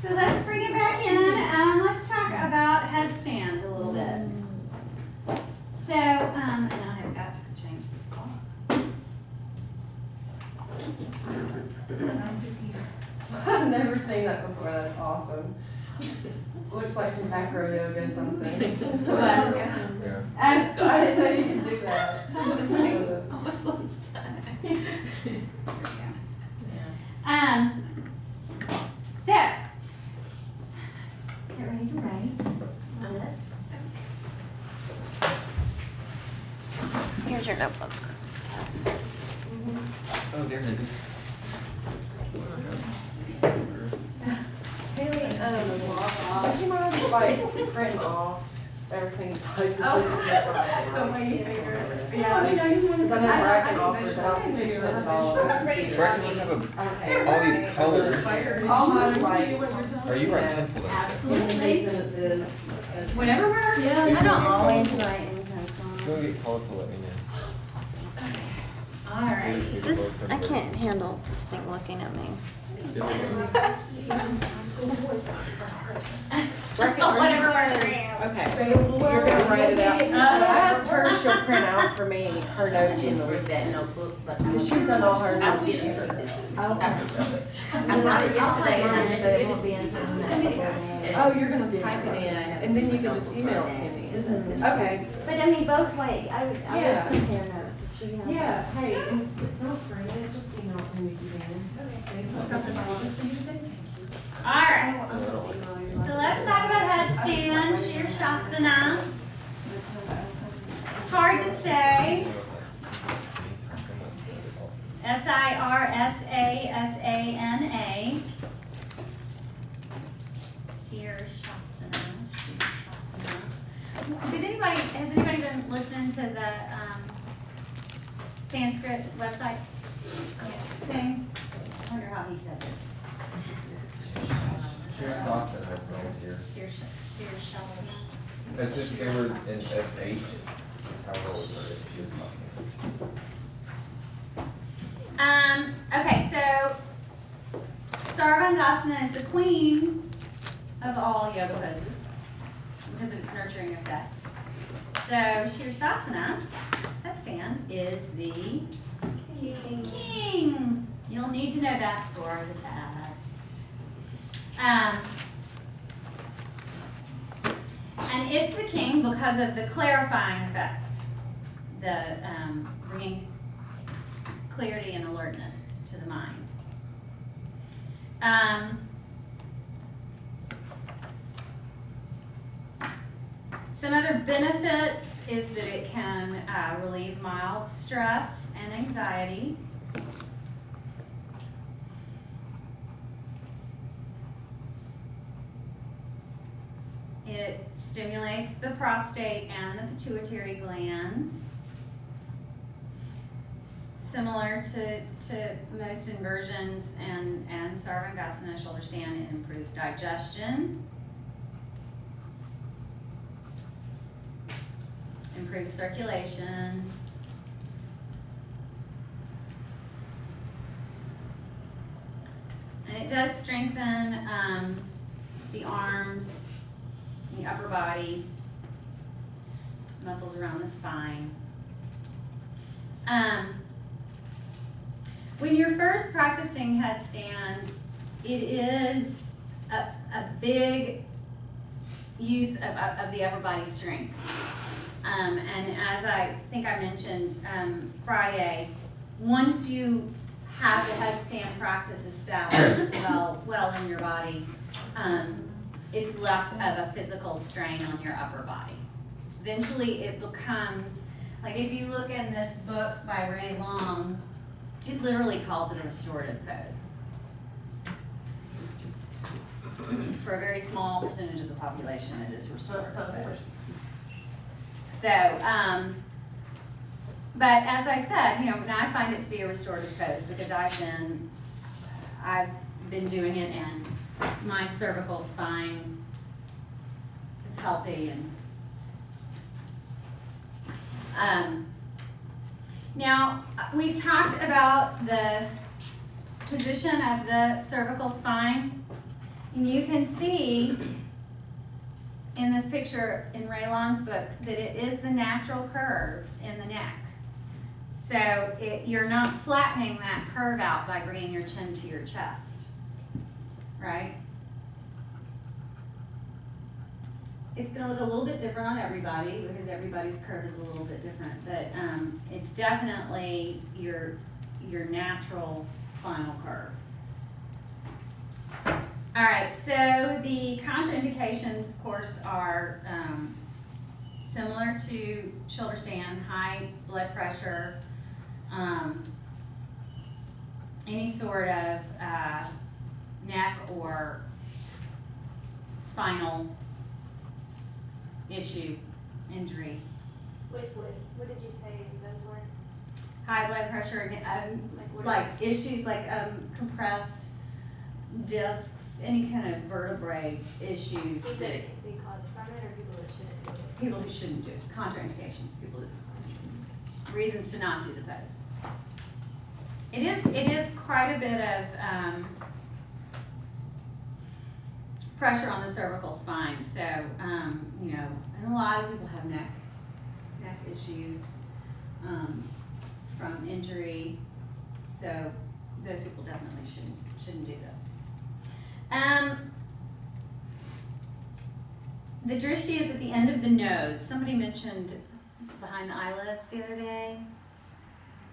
So let's bring it back in. Let's talk about headstand a little bit. So, and I have got to change this call. I've never seen that before. That's awesome. Looks like some macro yoga or something. Yeah. I didn't know you could do that. Almost lunchtime. So, get ready to write. Here's your notebook. Oh, there it is. Haley, would you mind like printing off everything you typed? The way you figure it. Yeah, because I know Bracken offered, but I'll picture it all. Bracken, you have all these colors. All mine like. Are you writing pencil though? Absolutely. Sentences. Whatever works. I don't always write in pencil. If you want to get colorful, let me know. All right. Is this, I can't handle this thing looking at me. Whatever works for you. Okay, so you're gonna write it out. I asked her if she'll print out for me her notes in the that notebook, but because she's done all hers on the computer. I'll type mine, but it won't be until the next couple of days. Oh, you're gonna type it in, and then you can just email it to me. Okay. But I mean, both ways, I would Yeah. compare notes if she has. Yeah, hey, and don't print it, just email it to me if you can. All right. So let's talk about headstand, Shirshasana. It's hard to say. Sirsasana. Shirshasana. Has anybody been listening to the Sanskrit website thing? I wonder how he says it. Shirasasana has names here. Shirshasana. As if they were in SH. That's how it was written. Shirasasana. Okay, so Sarvangasana is the queen of all yoga poses because of its nurturing effect. So Shirshasana, headstand, is the king. You'll need to know that for the test. And it's the king because of the clarifying effect, the bringing clarity and alertness to the mind. Some other benefits is that it can relieve mild stress and anxiety. It stimulates the prostate and the pituitary glands. Similar to most inversions and Sarvangasana shoulder stand, it improves digestion, improves circulation, and it does strengthen the arms, the upper body, muscles around the spine. When you're first practicing headstand, it is a big use of the upper body strength. And as I think I mentioned Friday, once you have the headstand practice established well in your body, it's less of a physical strain on your upper body. Eventually it becomes, like if you look in this book by Ray Long, it literally calls it a restorative pose. For a very small percentage of the population, it is a restorative pose. So, but as I said, and I find it to be a restorative pose because I've been doing it and my cervical spine is healthy and now we talked about the position of the cervical spine. And you can see in this picture in Ray Long's book that it is the natural curve in the neck. So you're not flattening that curve out by bringing your chin to your chest, right? It's gonna look a little bit different on everybody because everybody's curve is a little bit different, but it's definitely your natural spinal curve. All right, so the contraindications, of course, are similar to shoulder stand: high blood pressure, any sort of neck or spinal issue, injury. What did you say those were? High blood pressure, what like issues like compressed discs, any kind of vertebrae issues. You said it could be caused from it, or people that shouldn't do it? People who shouldn't do it, contraindications, people who, reasons to not do the pose. It is quite a bit of pressure on the cervical spine, so, you know, and a lot of people have neck issues from injury, so those people definitely shouldn't do this. The drishti is at the end of the nose. Somebody mentioned behind the eyelids the other day.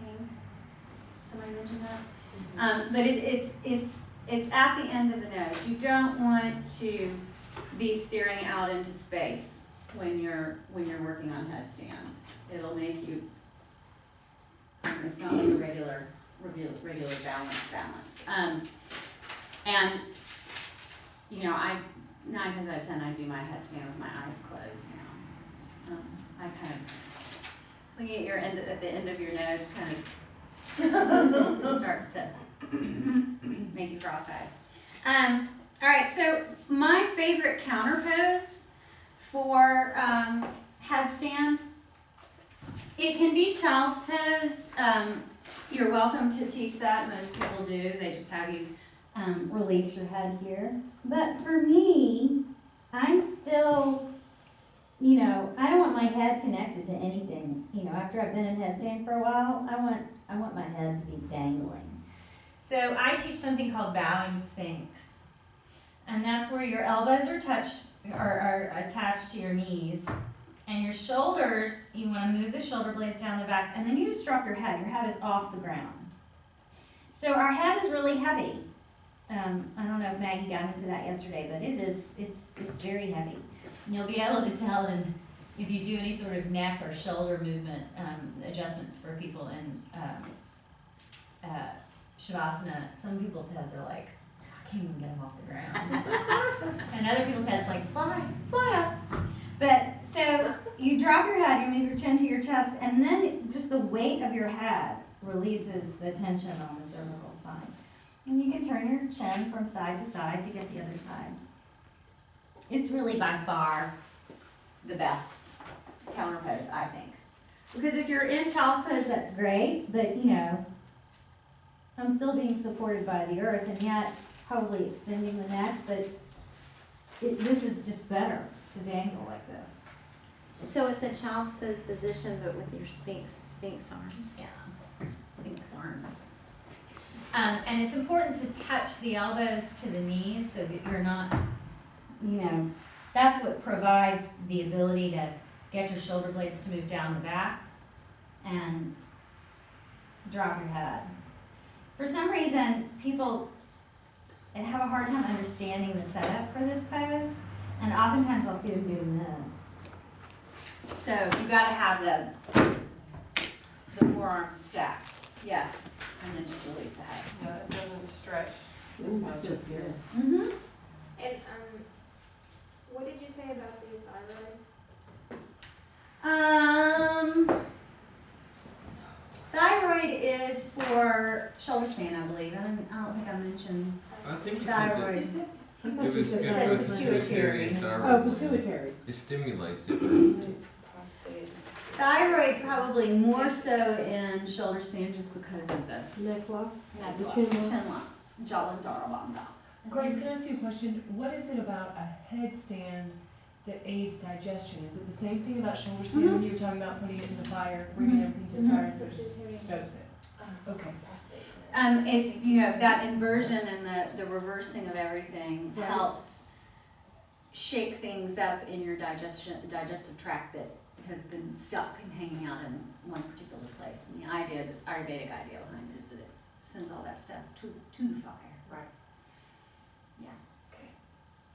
I think somebody mentioned that. But it's at the end of the nose. You don't want to be staring out into space when you're working on headstand. It'll make you. It's not like a regular balance. And you know, 9 times out of 10, I do my headstand with my eyes closed now. I kind of, looking at the end of your nose kind of starts to make you cross-eyed. All right, so my favorite counter pose for headstand, it can be child's pose. You're welcome to teach that. Most people do. They just have you release your head here. But for me, I'm still, you know, I don't want my head connected to anything. You know, after I've been in headstand for a while, I want my head to be dangling. So I teach something called bowing sphinx. And that's where your elbows are attached to your knees. And your shoulders, you want to move the shoulder blades down the back, and then you just drop your head. Your head is off the ground. So our head is really heavy. I don't know if Maggie got into that yesterday, but it's very heavy. And you'll be able to tell if you do any sort of neck or shoulder movement adjustments for people in Shavasana. Some people's heads are like, I can't even get them off the ground. And other people's heads like, fly up. But so you drop your head, you move your chin to your chest, and then just the weight of your head releases the tension on the cervical spine. And you can turn your chin from side to side to get the other sides. It's really by far the best counter pose, I think. Because if you're in child's pose, that's great, but you know, I'm still being supported by the earth, and yet probably extending the neck, but this is just better to dangle like this. So it's a child's pose position, but with your sphinx arms. Yeah, sphinx arms. And it's important to touch the elbows to the knees so that you're not, you know, that's what provides the ability to get your shoulder blades to move down the back and drop your head. For some reason, people have a hard time understanding the setup for this pose, and oftentimes I'll see them doing this. So you gotta have the forearms stacked. Yeah. And then just release the head. Yeah, it doesn't stretch as much. Feels good. Mm-hmm. And what did you say about the thyroid? Thyroid is for shoulder stand, I believe. I don't think I mentioned I think you said thyroid. this. I thought It you was said good said for the pituitary. pituitary and Oh, thyroid. pituitary. It stimulates it. Prostate. Thyroid probably more so in shoulder stand just because of the Neck lock. neck The lock, chin lock. chin lock, Jalandhara Bandha. Grace, can I ask you a question? What is it about a headstand that aids digestion? Is it the same thing about shoulder stand when you were talking about putting it to the fire, bringing everything to the fire, so it just stoves it? Okay. It, you know, that inversion and the reversing of everything Right. helps shake things up in your digestive tract that have been stuck and hanging out in one particular place. And the idea, the Ayurvedic idea behind it is that it sends all that stuff to the fire. Right. Yeah. Okay.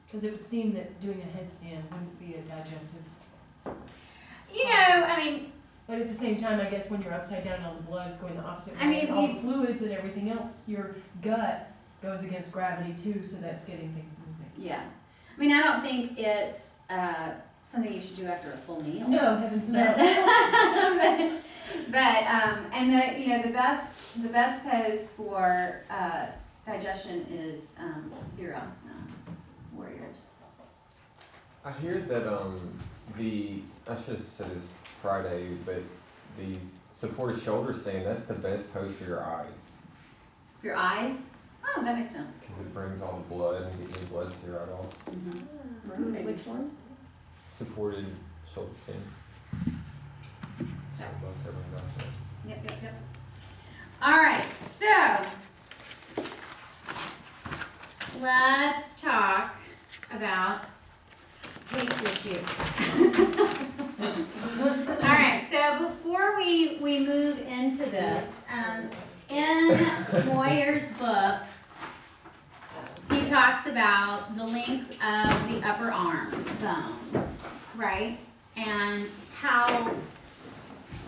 Because it would seem that doing a headstand wouldn't be a digestive. You know, I mean, But at the same time, I guess when you're upside down and all the blood's going the opposite way, I mean, all you- the fluids and everything else, your gut goes against gravity too, so that's getting things moving. yeah. I mean, I don't think it's something you should do after a full meal. No, heavens no. And the best pose for digestion is Virasana, warriors. I hear that I should have said this Friday, but the supported shoulder stand, that's the best pose for your eyes. Your eyes? Oh, that makes sense. Because it brings all the blood and gets your blood to your eyeballs. Mm-hmm. Which one? Supported shoulder stand. Most everyone does that. Yep. All right, so let's talk about Kate's issue. All right, so before we move into this, in Moyer's book, he talks about the length of the upper arm bone, right? And how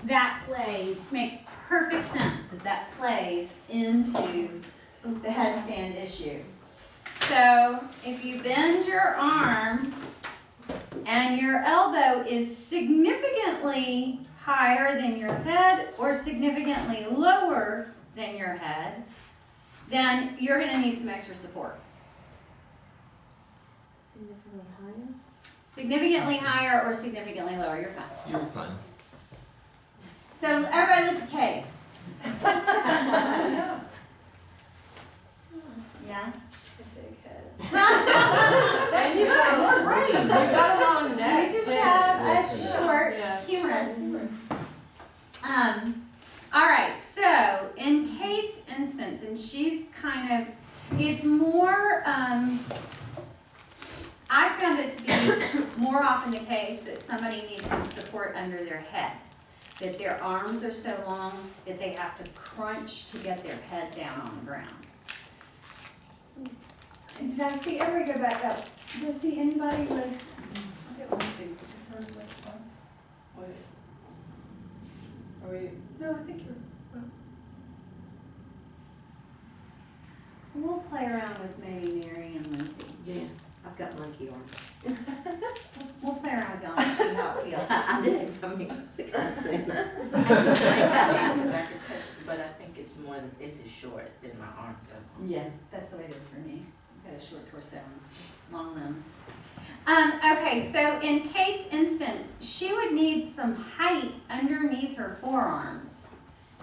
that makes perfect sense that plays into the headstand issue. So if you bend your arm and your elbow is significantly higher than your head or significantly lower than your head, then you're going to need some extra support. Significantly higher? Significantly higher or significantly lower, you're fine. You're fine. So everybody look at Kate. Yeah? That's you got more brains. You got a long neck. You just too. have a Yes, short Yeah. humerus. All right, so in Kate's instance, and she's kind of, it's more, I found it to be more often the case that somebody needs some support under their head. That their arms are so long that they have to crunch to get their head down on the ground. And did I see, everybody go back up, did I see anybody with? Are we? No, I think you're. We'll play around with maybe Mary and Lindsay. Yeah, I've got monkey arms. We'll play around with y'all and see how it feels. I did, I mean, the kind of things. But I think it's more that this is short than my arm. Yeah, that's the way it is for me. I've got a short torso and long limbs. Okay, so in Kate's instance, she would need some height underneath her forearms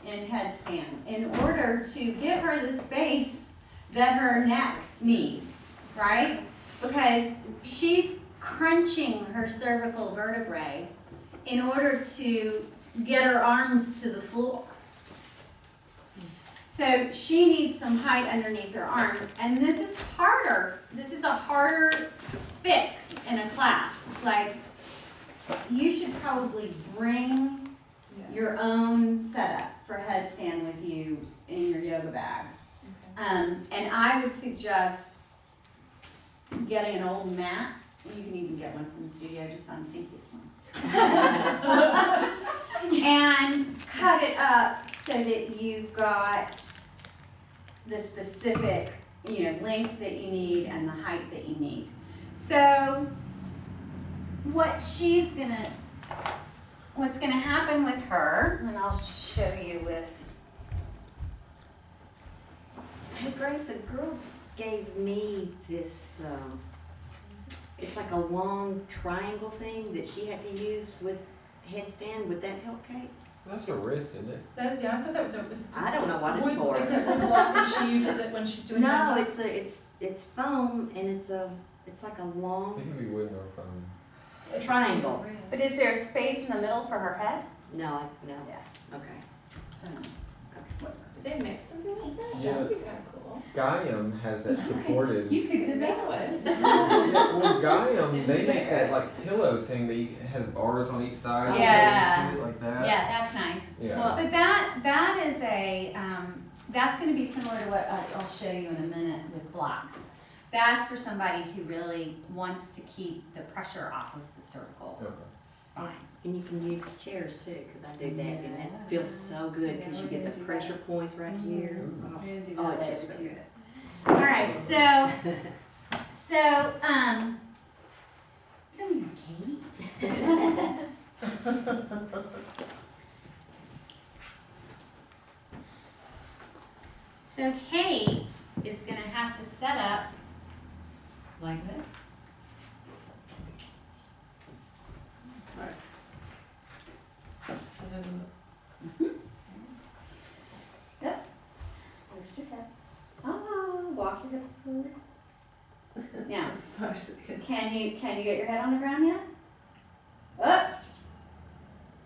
in headstand in order to give her the space that her neck needs, right? Because she's crunching her cervical vertebrae in order to get her arms to the floor. So she needs some height underneath her arms, and this is harder. This is a harder fix in a class. Like, you should probably bring your own setup for headstand with you in your yoga bag. And I would suggest getting an old mat. You can even get one from the studio, just unsink this one. And cut it up so that you've got the specific, length that you need and the height that you need. So what's gonna happen with her, and I'll show you with. Hey Grace, a girl gave me this, it's like a long triangle thing that she had to use with headstand. Would that help, Kate? That's for wrist, isn't it? That's, yeah, I thought that was I don't know what it's for. Is it wood block and she uses it when she's doing No, time? it's foam and it's like a It long can be wooden or foam. triangle. But is there a space in the middle for her head? No, no. Yeah. Okay. So no. Did they make something like that? Yeah. That'd be kinda cool. Guyam has that supported. You could develop it. Yeah, well, Guyam, they make that like pillow thing that has bars on each side. and Yeah. go into it like that. Yeah, that's nice. Yeah. Well, But that is that's gonna be similar to what I'll show you in a minute with blocks. That's for somebody who really wants to keep the pressure off of the cervical Okay. spine. and you can use chairs too, because I do that, and it feels so good, because you get the pressure points right here. Ooh. Oh. We didn't do Oh, that. it feels so good. All right, come here, Kate. So Kate is gonna have to set up like this. Yep. Lift your hips. Walk your hips forward. Now, As far as it can. can you get your head on the ground yet? Up.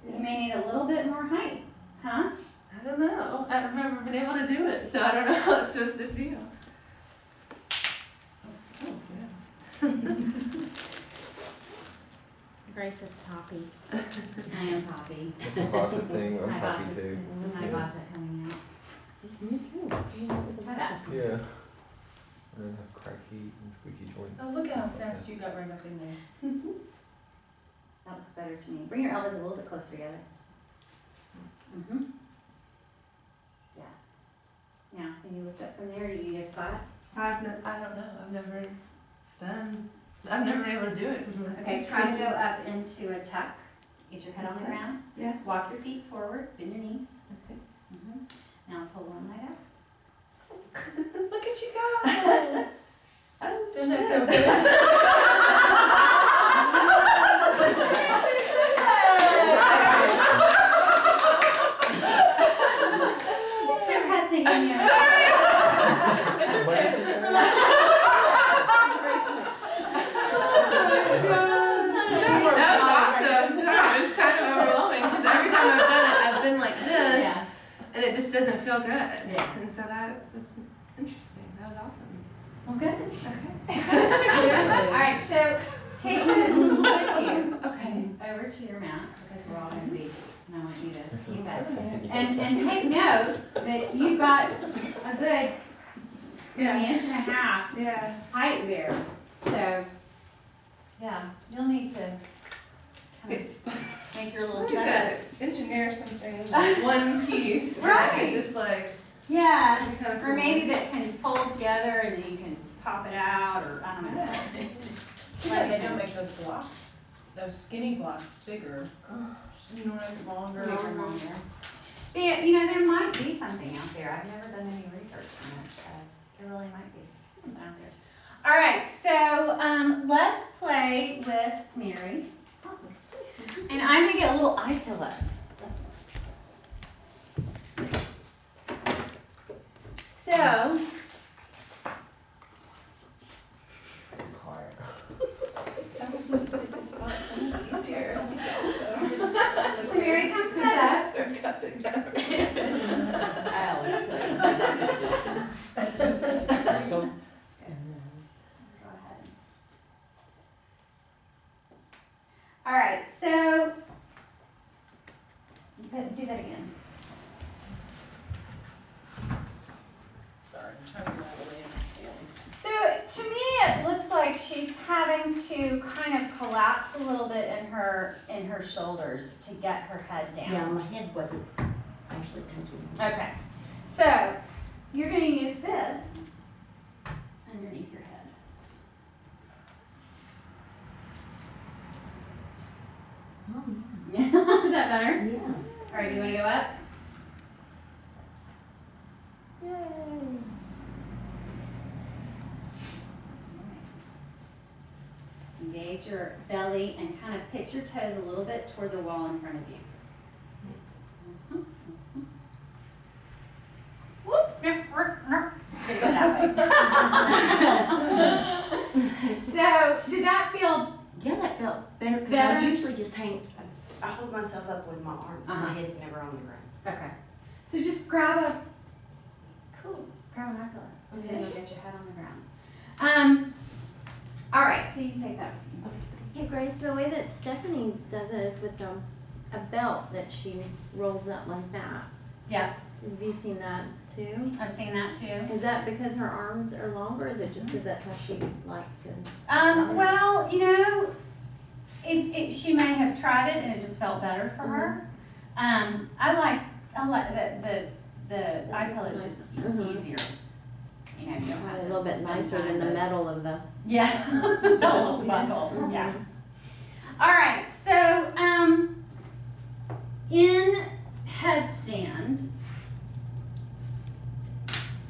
You may need a little bit more height, huh? I don't know. I don't remember being able to do it, so I don't know how it's supposed to feel. Oh, yeah. Grace is Poppy. I am Poppy. It's a Vata thing. It's I'm my happy Vata. too. It's my Vata coming out. Me too. Try that. Yeah. And then have cracky and squeaky joints. Oh, look how Stuff like fast that. you got right up in there. That looks better to me. Bring your elbows a little bit closer together. Mm-hmm. Yeah. Now, can you lift up from there, or you just got I don't know. I've never been able to do it. Okay, try to go up into a tuck. Get your head on the Okay. ground. Yeah. Walk your feet forward, bend your knees. Okay. Mm-hmm. Now pull one leg up. Look at you go. Doesn't that feel good? Start pressing in here. That was awesome. Sorry, it was kind of overwhelming because every time I've done it, I've been like this, Yeah. and it just doesn't feel good. Yeah. And so that was interesting. That was awesome. Well, good. Okay. All right, so take this with you Okay. over to your mat because we're all going to be, and I want you to There's see no that. caffeine. And take note that you've got a good inch and a half Yeah. height there. So, yeah, you'll need to kind of make your little Look setup. at that. Engineer something in like one piece. Right. Just like. Yeah, that'd be kinda or cool. maybe that can fold together and then you can pop it out, or I don't know. Yeah, they don't make those blocks, those skinny blocks bigger. You know, like longer. Make them longer. Yeah, you know, there might be something out there. I've never done any research on it, so there really might be something out there. All right, so let's play with Mary. And I'm gonna get a little eye pillow. So, so Mary, come sit up. Start cussing down. Some? Go ahead. All right, so do that again. Sorry, I'm trying to get out of the way. So to me, it looks like she's having to kind of collapse a little bit in her shoulders to get her head Yeah, down. my head wasn't actually touching. Okay, so you're going to use this underneath your head. Oh, Is that better? yeah. Yeah. All right, you want to go up? Yay. Engage your belly and kind of pitch your toes a little bit toward the wall in front of you. So, did that feel, Yeah, that felt better, because Better? I usually just I hold myself up with my arms, and my Uh-huh. head's never on the ground. okay. So just grab a eye pillow. Okay, you'll get your head on the ground. All right, so you take that. Hey Grace, the way that Stephanie does it is with a belt that she rolls up like that. Yeah, Have you seen that too? I've seen that too. Is that because her arms are longer, or is it just because that's how she likes to? Well, you know, she may have tried it and it just felt better for her. I like the eye pillow is just Mhm. easier. You know, you don't have A to little bit spend nicer time than the to- metal of the. Yeah, the whole bundle, yeah. All right, so, in headstand,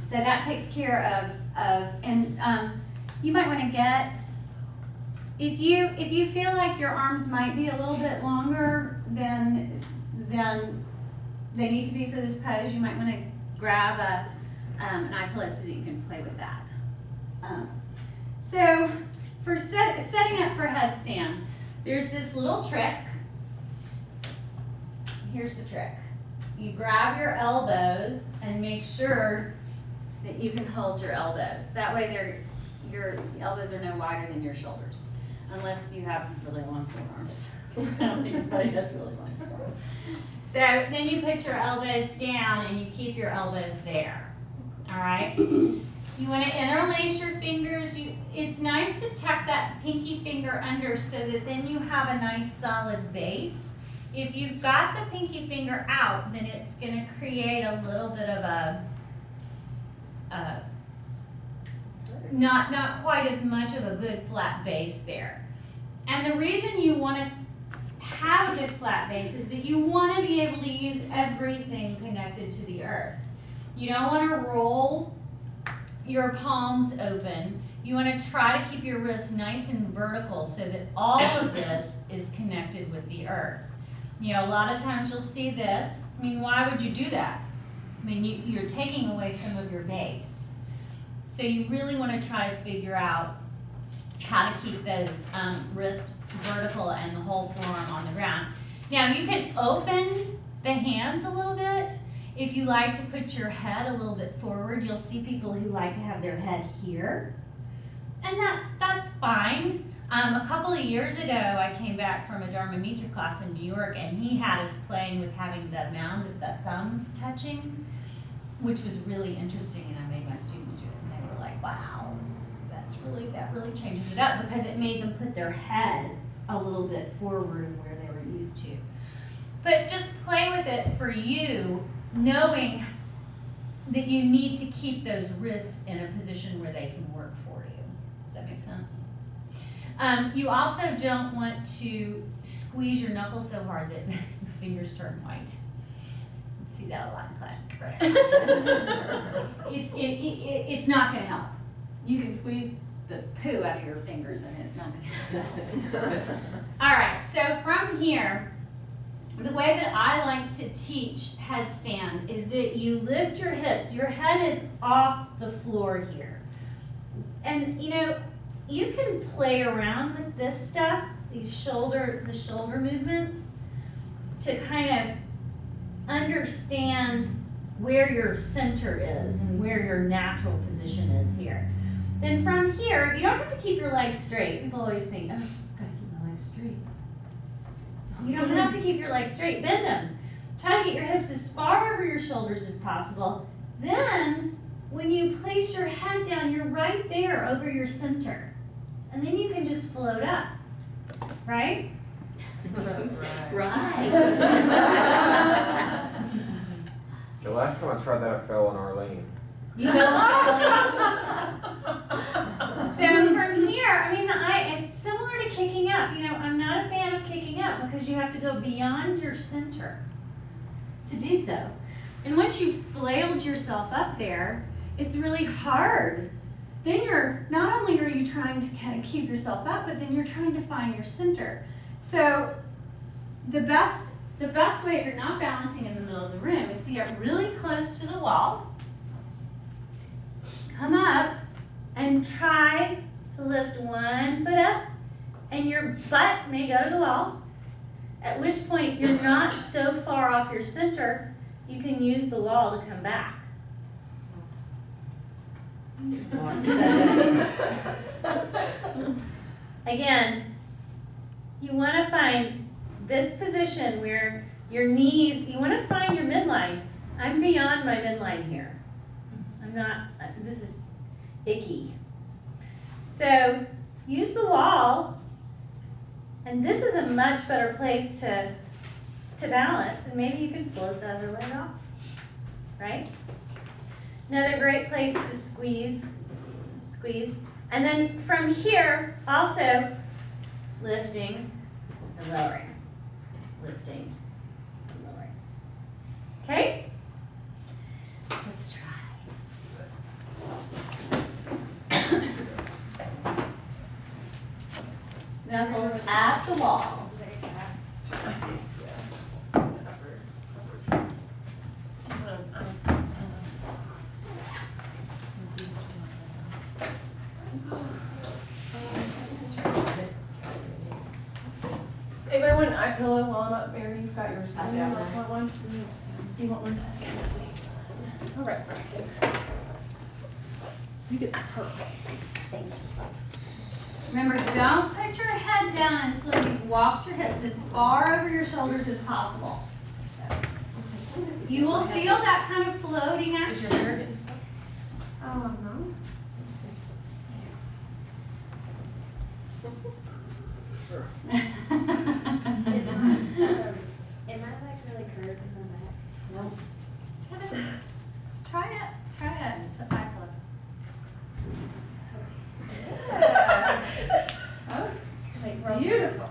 so that takes care of, you might wanna get, if you feel like your arms might be a little bit longer than they need to be for this pose, you might wanna grab an eye pillow so that you can play with that. So for setting up for headstand, there's this little trick. Here's the trick. You grab your elbows and make sure that you can hold your elbows. That way your elbows are no wider than your shoulders, unless you have really long forearms. I don't think anybody has really long forearms. So then you put your elbows down and you keep your elbows there. All right? You want to interlace your fingers. It's nice to tuck that pinky finger under so that then you have a nice solid base. If you've got the pinky finger out, then it's going to create a little bit of a not quite as much of a good flat base there. And the reason you want to have a good flat base is that you want to be able to use everything connected to the earth. You don't want to roll your palms open. You want to try to keep your wrists nice and vertical so that all of this is connected with the earth. You know, a lot of times you'll see this. I mean, why would you do that? I mean, you're taking away some of your base. So you really want to try to figure out how to keep those wrists vertical and the whole forearm on the ground. Now you can open the hands a little bit. If you like to put your head a little bit forward, you'll see people who like to have their head here. And that's fine. A couple of years ago, I came back from a Dharma Mitra class in New York, and he had us playing with having the mound of the thumbs touching, which was really interesting, and I made my students do it, and they were like, wow, that really changes it up, because it made them put their head a little bit forward of where they were used to. But just play with it for you, knowing that you need to keep those wrists in a position where they can work for you. Does that make sense? You also don't want to squeeze your knuckles so hard that your fingers turn white. You see that a lot in class, right? It's not going to help. You can squeeze the poo out of your fingers and it's not going to help. All right, so from here, the way that I like to teach headstand is that you lift your hips. Your head is off the floor here. And you know, you can play around with this stuff, the shoulder movements, to kind of understand where your center is and where your natural position is here. Then from here, you don't have to keep your legs straight. People always think, oh, I've got to keep my legs straight. You don't have to keep your legs straight. Bend them. Try to get your hips as far over your shoulders as possible. Then, when you place your head down, you're right there over your center. And then you can just float up. Right? Right. The last time I tried that, I fell on Arlene. You know? So from here, I mean, it's similar to kicking up. You know, I'm not a fan of kicking up because you have to go beyond your center to do so. And once you've flailed yourself up there, it's really hard. Then not only are you trying to kind of keep yourself up, but then you're trying to find your center. So the best way, if you're not balancing in the middle of the room, is to get really close to the wall, come up, and try to to lift one foot up, and your butt may go to the wall, at which point you're not so far off your center, you can use the wall to come back. Again, you want to find this position where your knees, you want to find your midline. I'm beyond my midline here. I'm not, this is icky. So use the wall, and this is a much better place to balance, and maybe you can float the other leg off, right? Another great place to squeeze. And then from here, also lifting and lowering, lifting and lowering. Okay? Let's try. Knuckles at the wall. Anybody want an eye pillow while I'm up? Mary, you've got yours. I got Anyone else want one? Do you want one? All right. You get the perfect. Thank you. Remember, don't put your head down until you've walked your hips as far over your shoulders as possible. You will feel that kind of floating Is your hair action. getting stuck? Oh, no. Am I like really curved in the back? Nope. Try it, the back look. That was beautiful.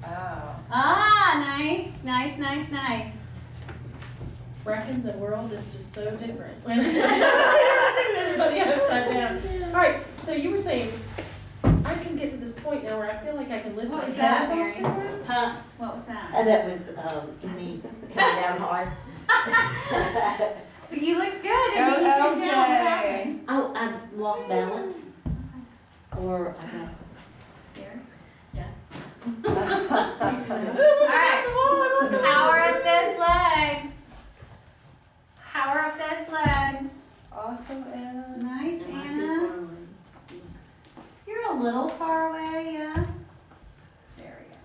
Oh. Ah, nice. Reckon the world is just so different when everybody upside down. All right, so you were saying, I can get to this point now where I feel like I can lift What my was head that, off Mary? the ground. Huh? What was that? That was, me coming down hard. But you looked good. I mean, you came down. What happened? Oh, I lost balance. Or I Scared. got. All right. Power up those legs. Power up those legs. Awesome, Anna. Nice, Am I too Anna. far away? You're a little far away, yeah. There we go.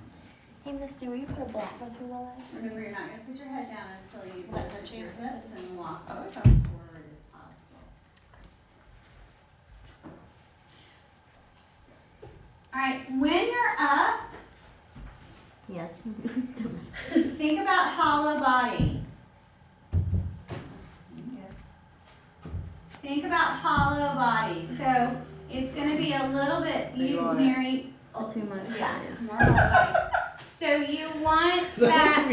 Hey, mister, will you put a block between my legs? Remember, you're not gonna put your head down until you've lifted your hips and walked as Okay. forward as possible. All right, when you're up, Yes. think about hollow body. Think about hollow body. So it's gonna be a little bit, You you, want it. Mary, Too much. yeah, more hollow body. So you want that,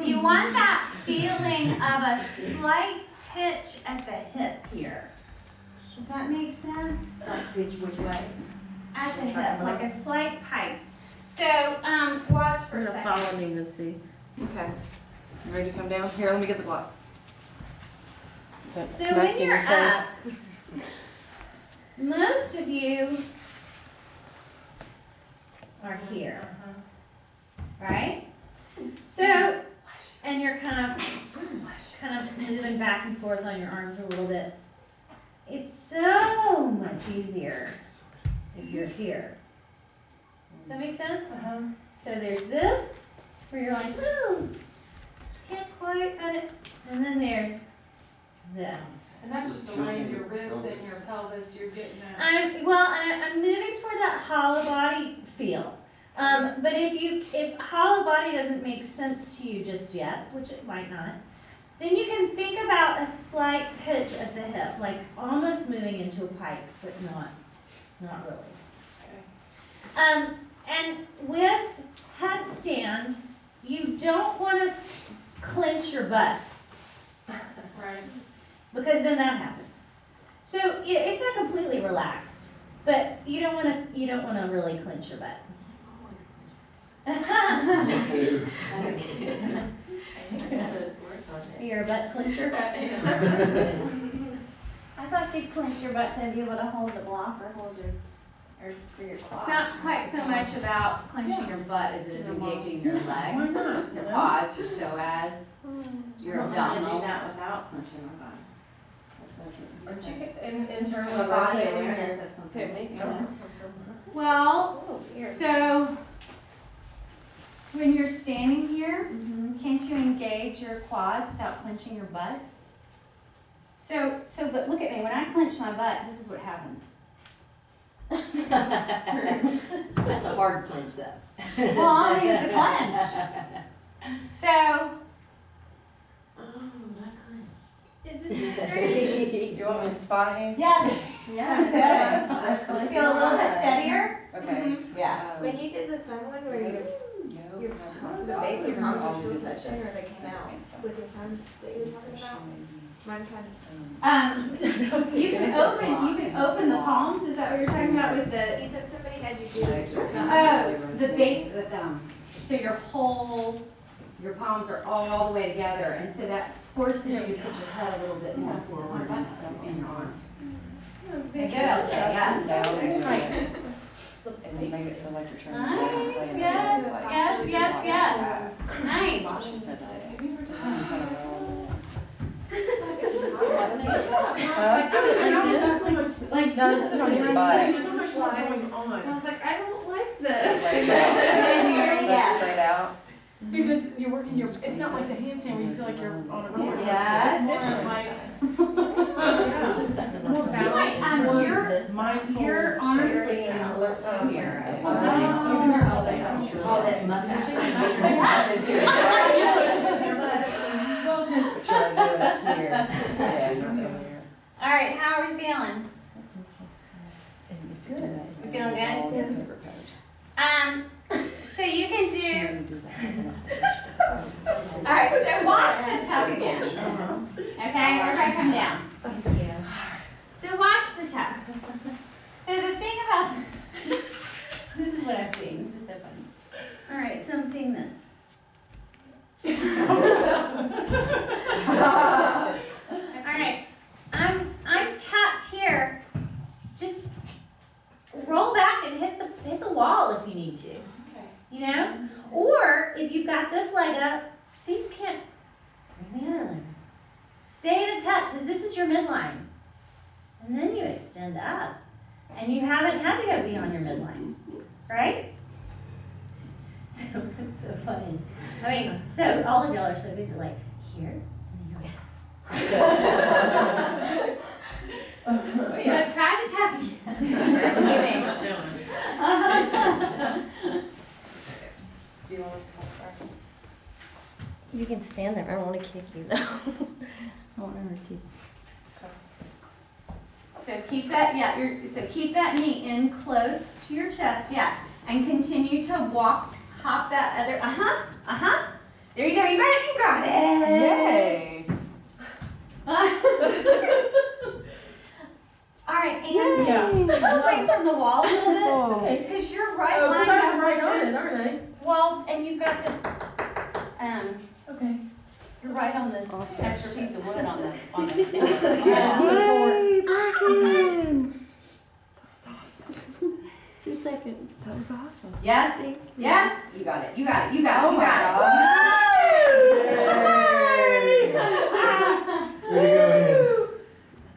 you want that feeling of a slight pitch at the hip here. Does that make sense? Like which way? At the hip, like a slight pipe. So, watch for a second. me, Misty. Okay. You ready to come down? Here, let me get the block. Don't So smack when you in you're the face. up, most of you are here, right? So, and you're kind of moving back and forth on your arms a little bit. It's so much easier if you're here. Does that make sense? Uh-huh. So there's this, where you're like, ooh, can't quite find it. And then there's this. And that's just aligning your ribs and your pelvis, you're getting that. I'm moving toward that hollow body feel. But if hollow body doesn't make sense to you just yet, which it might not, then you can think about a slight pitch at the hip, like almost moving into a pipe, but not really. And with headstand, you don't want to clench your butt, Right. because then that happens. So it's not completely relaxed, but you don't want to really clench your butt. You're a butt clencher. I thought you clenched your butt to be able to hold the block or hold your, or for your quads. It's not quite so much about clenching your butt as it is engaging your Why legs, not? your quads, your psoas, your I'm gonna do abdominals. that without clenching my butt. Aren't you, in terms A of body rotating awareness your of something. hip, you know? Well, Weird. so when you're standing here, Mhm. can't you engage your quads without clenching your butt? But look at me, when I clench my butt, this is what happens. That's a hard clench though. Well, I mean, it's a clench. So, Is this crazy? You want me to spot you? yes, Yeah. that's good. Feel a little bit steadier? Okay. Yeah. When you did the fun one where your the base of your palms were still touching or they came out with your thumbs that you were talking about? Mine kind You can open the palms, is that what you're talking about with of. the, You said somebody had you do it. oh, the base of the thumbs. So your palms are all the way together, and so that forces you to put your head a little bit more forward in your arms. Make Good, your chest yes. down and do it. And make it feel like you're trying to Nice, play yes. Nice. Like, No, just sit on your butt. There's so much more going on. I was like, I don't like this. Look straight out. Because you're working your, it's not like the handstand where you feel like you're on a roller coaster. Yes. It's more like, yeah, more balance, more mindful. You're honestly in the left here. What's that? Even your elbows. All that mustache. Well, 'cause Try to do it up here. Yeah, you're over here. All right, how are we feeling? And if you do that, You feeling good? all your favorite pose. So you can do, You do that. all right, so watch the tuck again. Okay, everybody come down. So watch the tuck. So the thing about, this is what I'm seeing, this is so funny. All right, so I'm seeing this. All right, I'm tapped here. Just roll back and hit the wall if you need to. Okay. You know? Or if you've got this leg up, see if you can't bring the other leg. Stay in a tuck, because this is your midline. And then you extend up. And you haven't had to go beyond your midline. Right? So it's so funny. I mean, so all of y'all are so good, you're like, here, and then you're So try the tuck again. Do you want us to hold back? You can stand there, I don't wanna kick you though. I want her to keep. So keep that, keep that knee in close to your chest, and continue to hop that other, There you go, you got it. Yay. All right, and pull away from the wall a little bit, because you're right Oh, lined I'm up right on with it, this. aren't I? Well, and you've got this, Okay. you're right on this Awesome. extra piece of wood on the thing. Yeah. Yay, back in. That was awesome. 2 seconds. That was awesome. Yes, you got it, you got it. Way to go, Ann.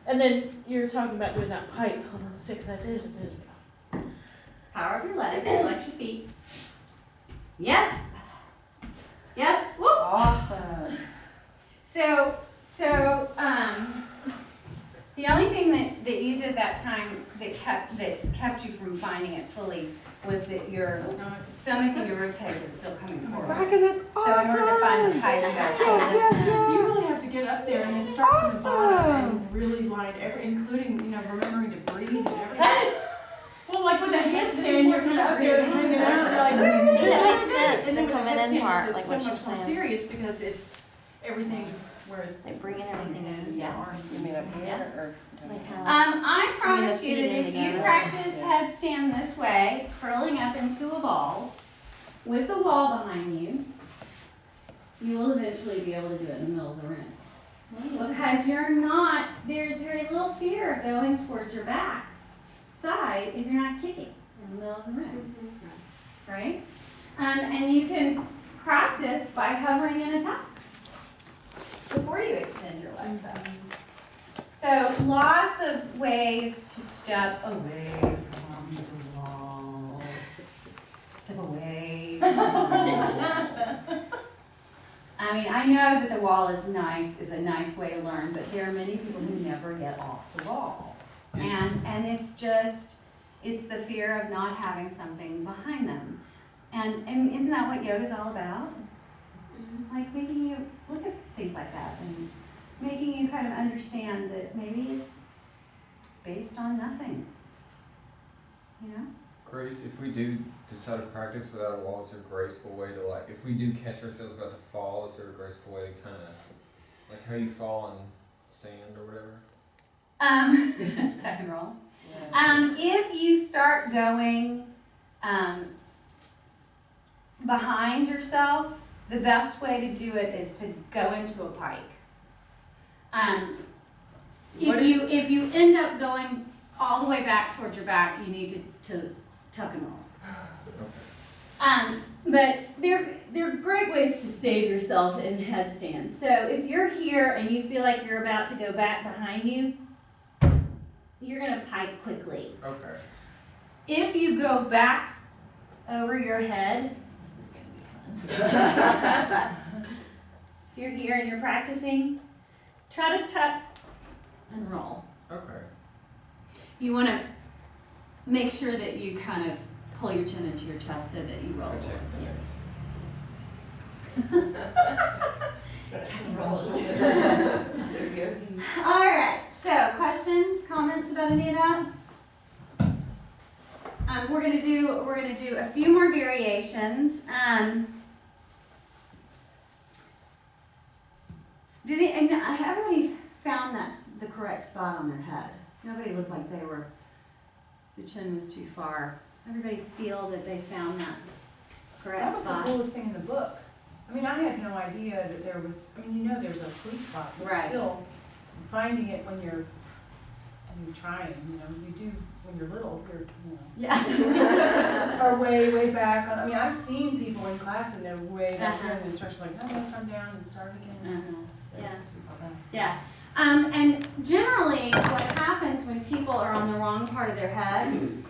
And then you're talking about doing that pipe. Hold on, 6, I did it. Power of your legs, flex your feet. Yes, woo. Awesome. So, the only thing that you did that time that kept you from finding it fully was that your stomach and your ribcage was still coming forward. That's So in order to find the pipe, you gotta pull this in. You really have to get up there and then start from the bottom and really line including, remembering to breathe and everything. Well, like with a handstand, you're kind of up there and hanging out, like. That makes sense, And then the with a coming in headstand, part, it's like so what you're much more saying. serious because it's everything where it's. Like bringing everything in. Yeah. Arms. You mean up here Yes. or? Like how. I promise the you feet that in if you together. practice headstand this way, curling up into a ball, with the wall behind you, you will eventually be able to do it in the middle of the room. Because you're not, there's very little fear of going towards your back side if you're not kicking in the middle of the room, right? And you can practice by hovering in a tuck before you extend your legs up. So lots of ways to step away from the wall. Step away from the wall. I mean, I know that the wall is a nice way to learn, but there are many people who never get off the wall. And it's the fear of not having something behind them. And isn't that what yoga's all about? Like making you look at things like that and making you kind of understand that maybe it's based on nothing, you know? Grace, if we do decide to practice without a wall, is there a graceful way to, like, if we do catch ourselves about to fall, is there a graceful way to kind of, like how you fall on sand or whatever? Tuck and roll. If you start going behind yourself, the best way to do it is to go into a pike. If you end up going all the way back towards your back, you need to tuck and roll. But they're great ways to save yourself in headstand. So if you're here and you feel like you're about to go back behind you, you're gonna pike quickly. Okay. If you go back over your head, this is gonna be fun. If you're here and you're practicing, try to tuck and roll. Okay. You wanna make sure that you kind of pull your chin into your chest so that you roll. Tuck and roll. All right, so questions, comments about any of that? We're gonna do a few more variations. Everybody found that's the correct spot on their head? Nobody looked like the chin was too far. Everybody feel that they found that correct That was spot? the coolest thing in the book. I mean, I had no idea that there was, I mean, there's a sweet spot, but Right. still, finding it when you're trying, you do, when you're little, Yeah. are way back on, I mean, I've seen people in class and they're way back there, Uh-huh. and the instructor's like, no, come down and start again. Uh-huh. It's- Yeah. And generally, what happens when people are on the wrong part of their head,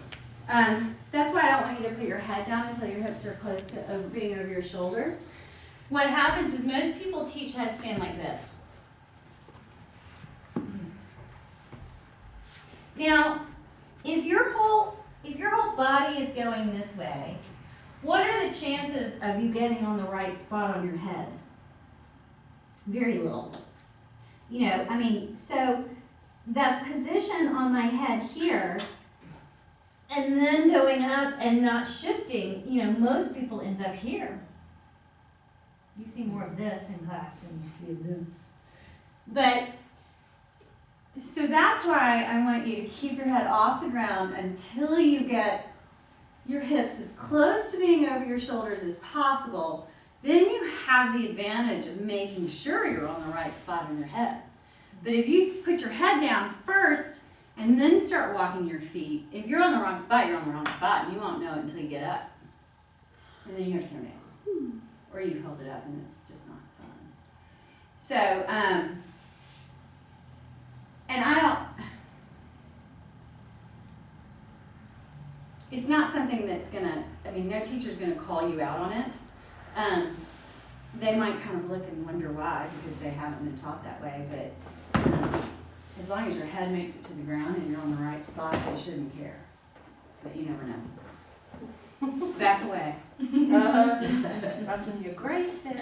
that's why I don't want you to put your head down until your hips are close to being over your shoulders. What happens is most people teach headstand like this. Now, if your whole body is going this way, what are the chances of you getting on the right spot on your head? Very little. So that position on my head here, and then going up and not shifting, most people end up here. You see more of this in class than you see of them. But, so that's why I want you to keep your head off the ground until you get your hips as close to being over your shoulders as possible. Then you have the advantage of making sure you're on the right spot on your head. But if you put your head down first and then start walking your feet, if you're on the wrong spot, you're on the wrong spot, and you won't know it until you get up. And then you have to come down. Or you've held it up and it's just not fun. So, it's not something that's no teacher's gonna call you out on it. They might kind of look and wonder why, because they haven't been taught that way, but as long as your head makes it to the ground and you're on the right spot, they shouldn't care. But you never know. Back away. That's when you grace it.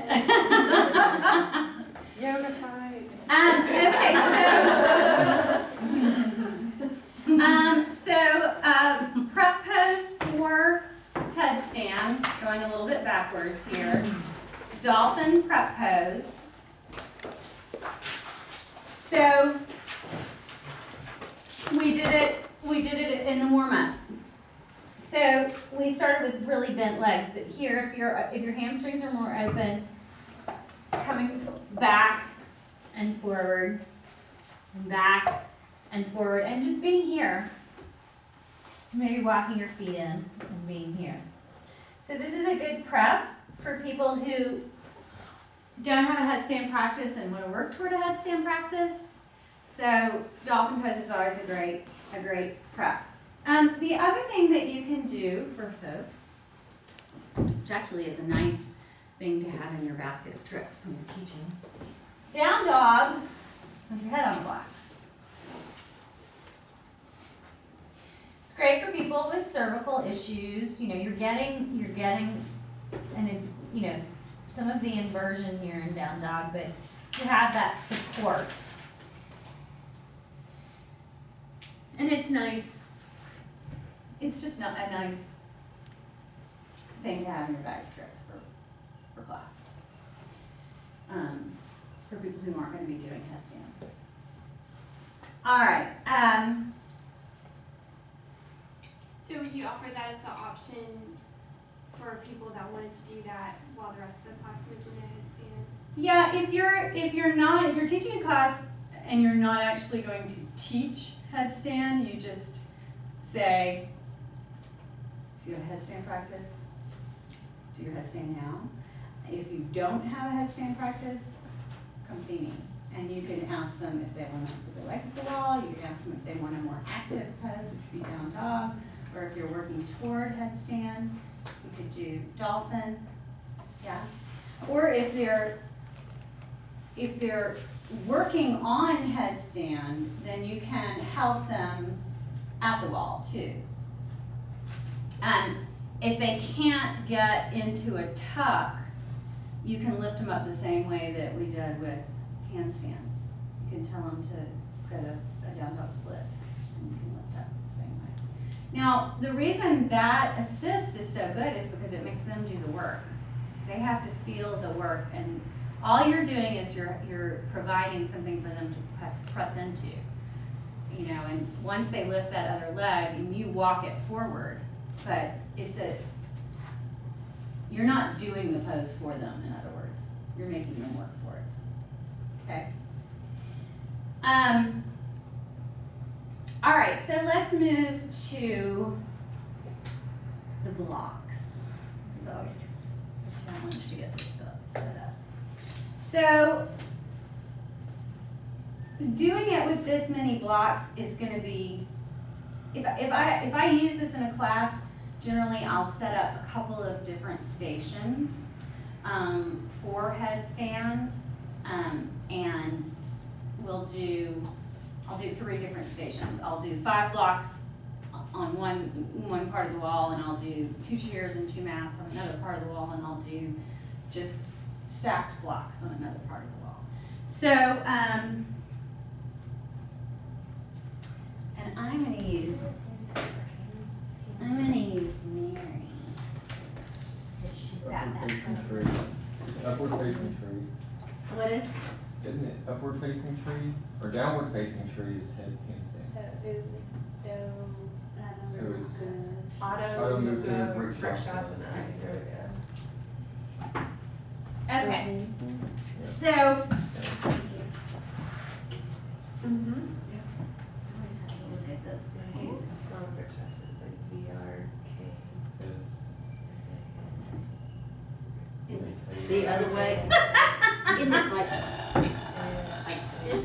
Yoga fight. Prep pose for headstand, going a little bit backwards here. Dolphin prep pose. So we did it in the warm-up. So we started with really bent legs, but here, if your hamstrings are more open, coming back and forward, and back and forward, and just being here. Maybe walking your feet in and being here. So this is a good prep for people who don't have a headstand practice and want to work toward a headstand practice. So dolphin pose is always a great prep. The other thing that you can do for folks, which actually is a nice thing to have in your basket of tricks when you're teaching, is down dog with your head on the block. It's great for people with cervical issues. You know, you're getting some of the inversion here in down dog, but you have that support. And it's nice. It's just not a nice thing to have in your bag of tricks for class. For people who aren't going to be doing headstand. All right. So would you offer that as an option for people that wanted to do that while the rest of the class was in a headstand? Yeah, if you're teaching a class and you're not actually going to teach headstand, you just say, if you have a headstand practice, do your headstand now. If you don't have a headstand practice, come see me. And you can ask them if they want to put their legs at the wall. You can ask them if they want a more active pose, which would be down dog. Or if you're working toward headstand, you could do dolphin. Yeah. Or if they're working on headstand, then you can help them at the wall too. If they can't get into a tuck, you can lift them up the same way that we did with handstand. You can tell them to put a down dog split, and you can lift up the same way. Now, the reason that assist is so good is because it makes them do the work. They have to feel the work, and all you're doing is you're providing something for them to press into. You know, and once they lift that other leg, and you walk it forward, but you're not doing the pose for them, in other words. You're making them work for it. Okay? All right, so let's move to the blocks. It's always a challenge to get this set up. So, doing it with this many blocks is going to be, if I use this in a class, generally I'll set up a couple of different stations for headstand, and I'll do 3 different stations. I'll do 5 blocks on one part of the wall, and I'll do 2 chairs and 2 mats on another part of the wall, and I'll do just stacked blocks on another part of the wall. So, and I'm going to use Mary. She's got that. Upward facing tree. Just upward facing tree. What is? Isn't it upward facing tree? Or downward facing tree is handstand. So it's auto movement, Vrikshasana. There we go. Okay. So, Mm-hmm. I always have to say this. The other way, isn't it like this?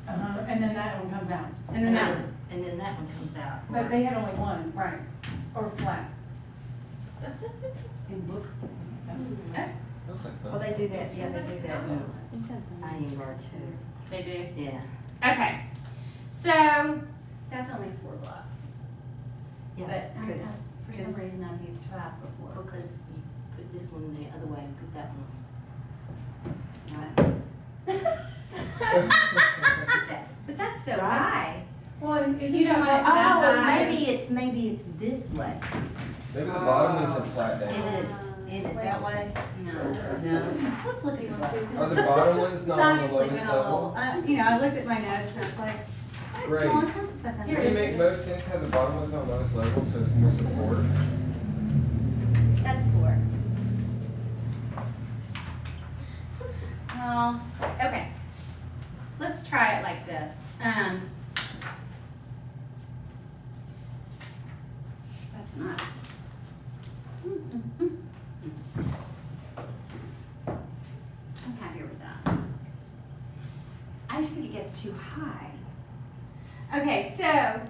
And then that one comes out. And then that. And then that one comes out. But they had only one, right, or flat. In book. Looks like fun. Well, they do that, yeah, they do that in INR too. They do? Yeah. Okay. So, that's only 4 blocks. Yeah, But because, for some reason I've used 12 before. because you put this one the other way and put that one. Right. But that's so Right. high. Well, and isn't You don't that want like- to- Oh, maybe it's this way. Maybe the bottom ones are flat In down. it, in it that way? No. No. Let's look at this. Are the bottom ones It's not on the obviously lowest been a little, level? I looked at my notes and I was like, it's Right. been a long time since I've done Would it this. make most sense to have the bottom ones on lowest level so it's more support? That's 4. Well, okay. Let's try it like this. That's not. I'm happier with that. I just think it gets too high. Okay, so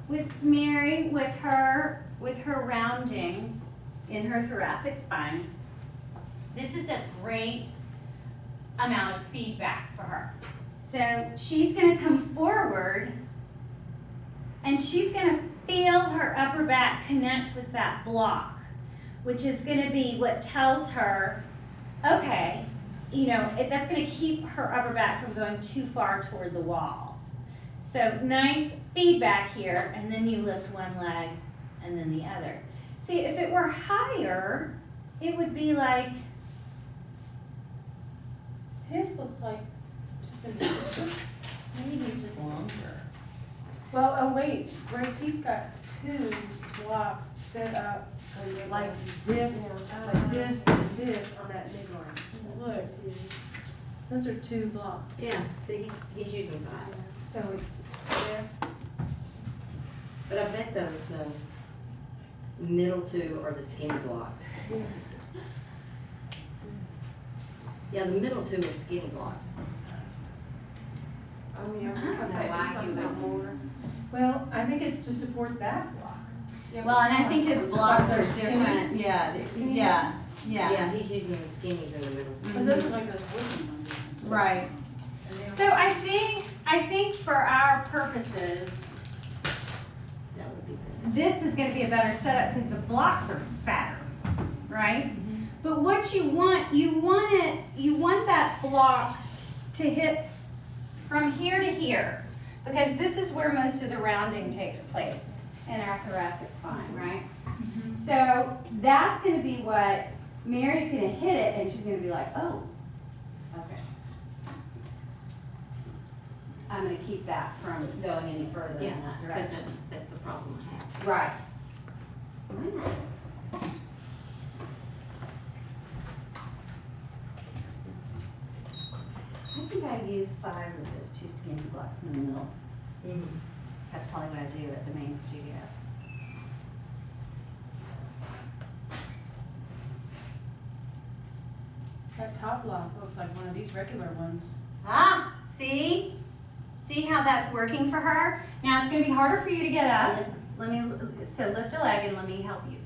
with Mary, with her rounding in her thoracic spine, this is a great amount of feedback for her. So she's gonna come forward and she's gonna feel her upper back connect with that block, which is gonna be what tells her, okay, you know, that's gonna keep her upper back from going too far toward the wall. So nice feedback here, and then you lift one leg and then the other. See, if it were higher, it would be like, His looks like just a miniature. maybe he's just longer. Well, oh wait, Grace, he's got 2 blocks set up like this, and this on that midline. Look, those are 2 blocks. Yeah, see, he's using 5. So it's there. But I bet those middle 2 are the skinny blocks. Yes. Yeah, the middle 2 are skinny blocks. I mean, I don't because know that why comes you out would. more. Well, I think it's to support that block. Well, and I think his blocks are Skinny? different, yeah, Skinny yeah, ones? yeah. Yeah, he's using the skinnies in the middle. Because those are like those wooden ones. Right. And they don't- So I think for our purposes, That would be good. this is gonna be a better setup because the blocks are fatter, right? But what you want that block to hit from here to here, because this is where most of the rounding takes place in our thoracic spine, right? So that's gonna be what Mary's gonna hit it, and she's gonna be like, oh, okay. I'm gonna keep that from going any further Yeah, in that because direction. that's the problem I have. Right. I think I use 5 of those 2 skinny blocks in the middle. That's probably what I do at the main studio. That top block looks like one of these regular ones. Ah, see? See how that's working for her? Now it's gonna be harder for you to get up. So lift a leg and let me help you.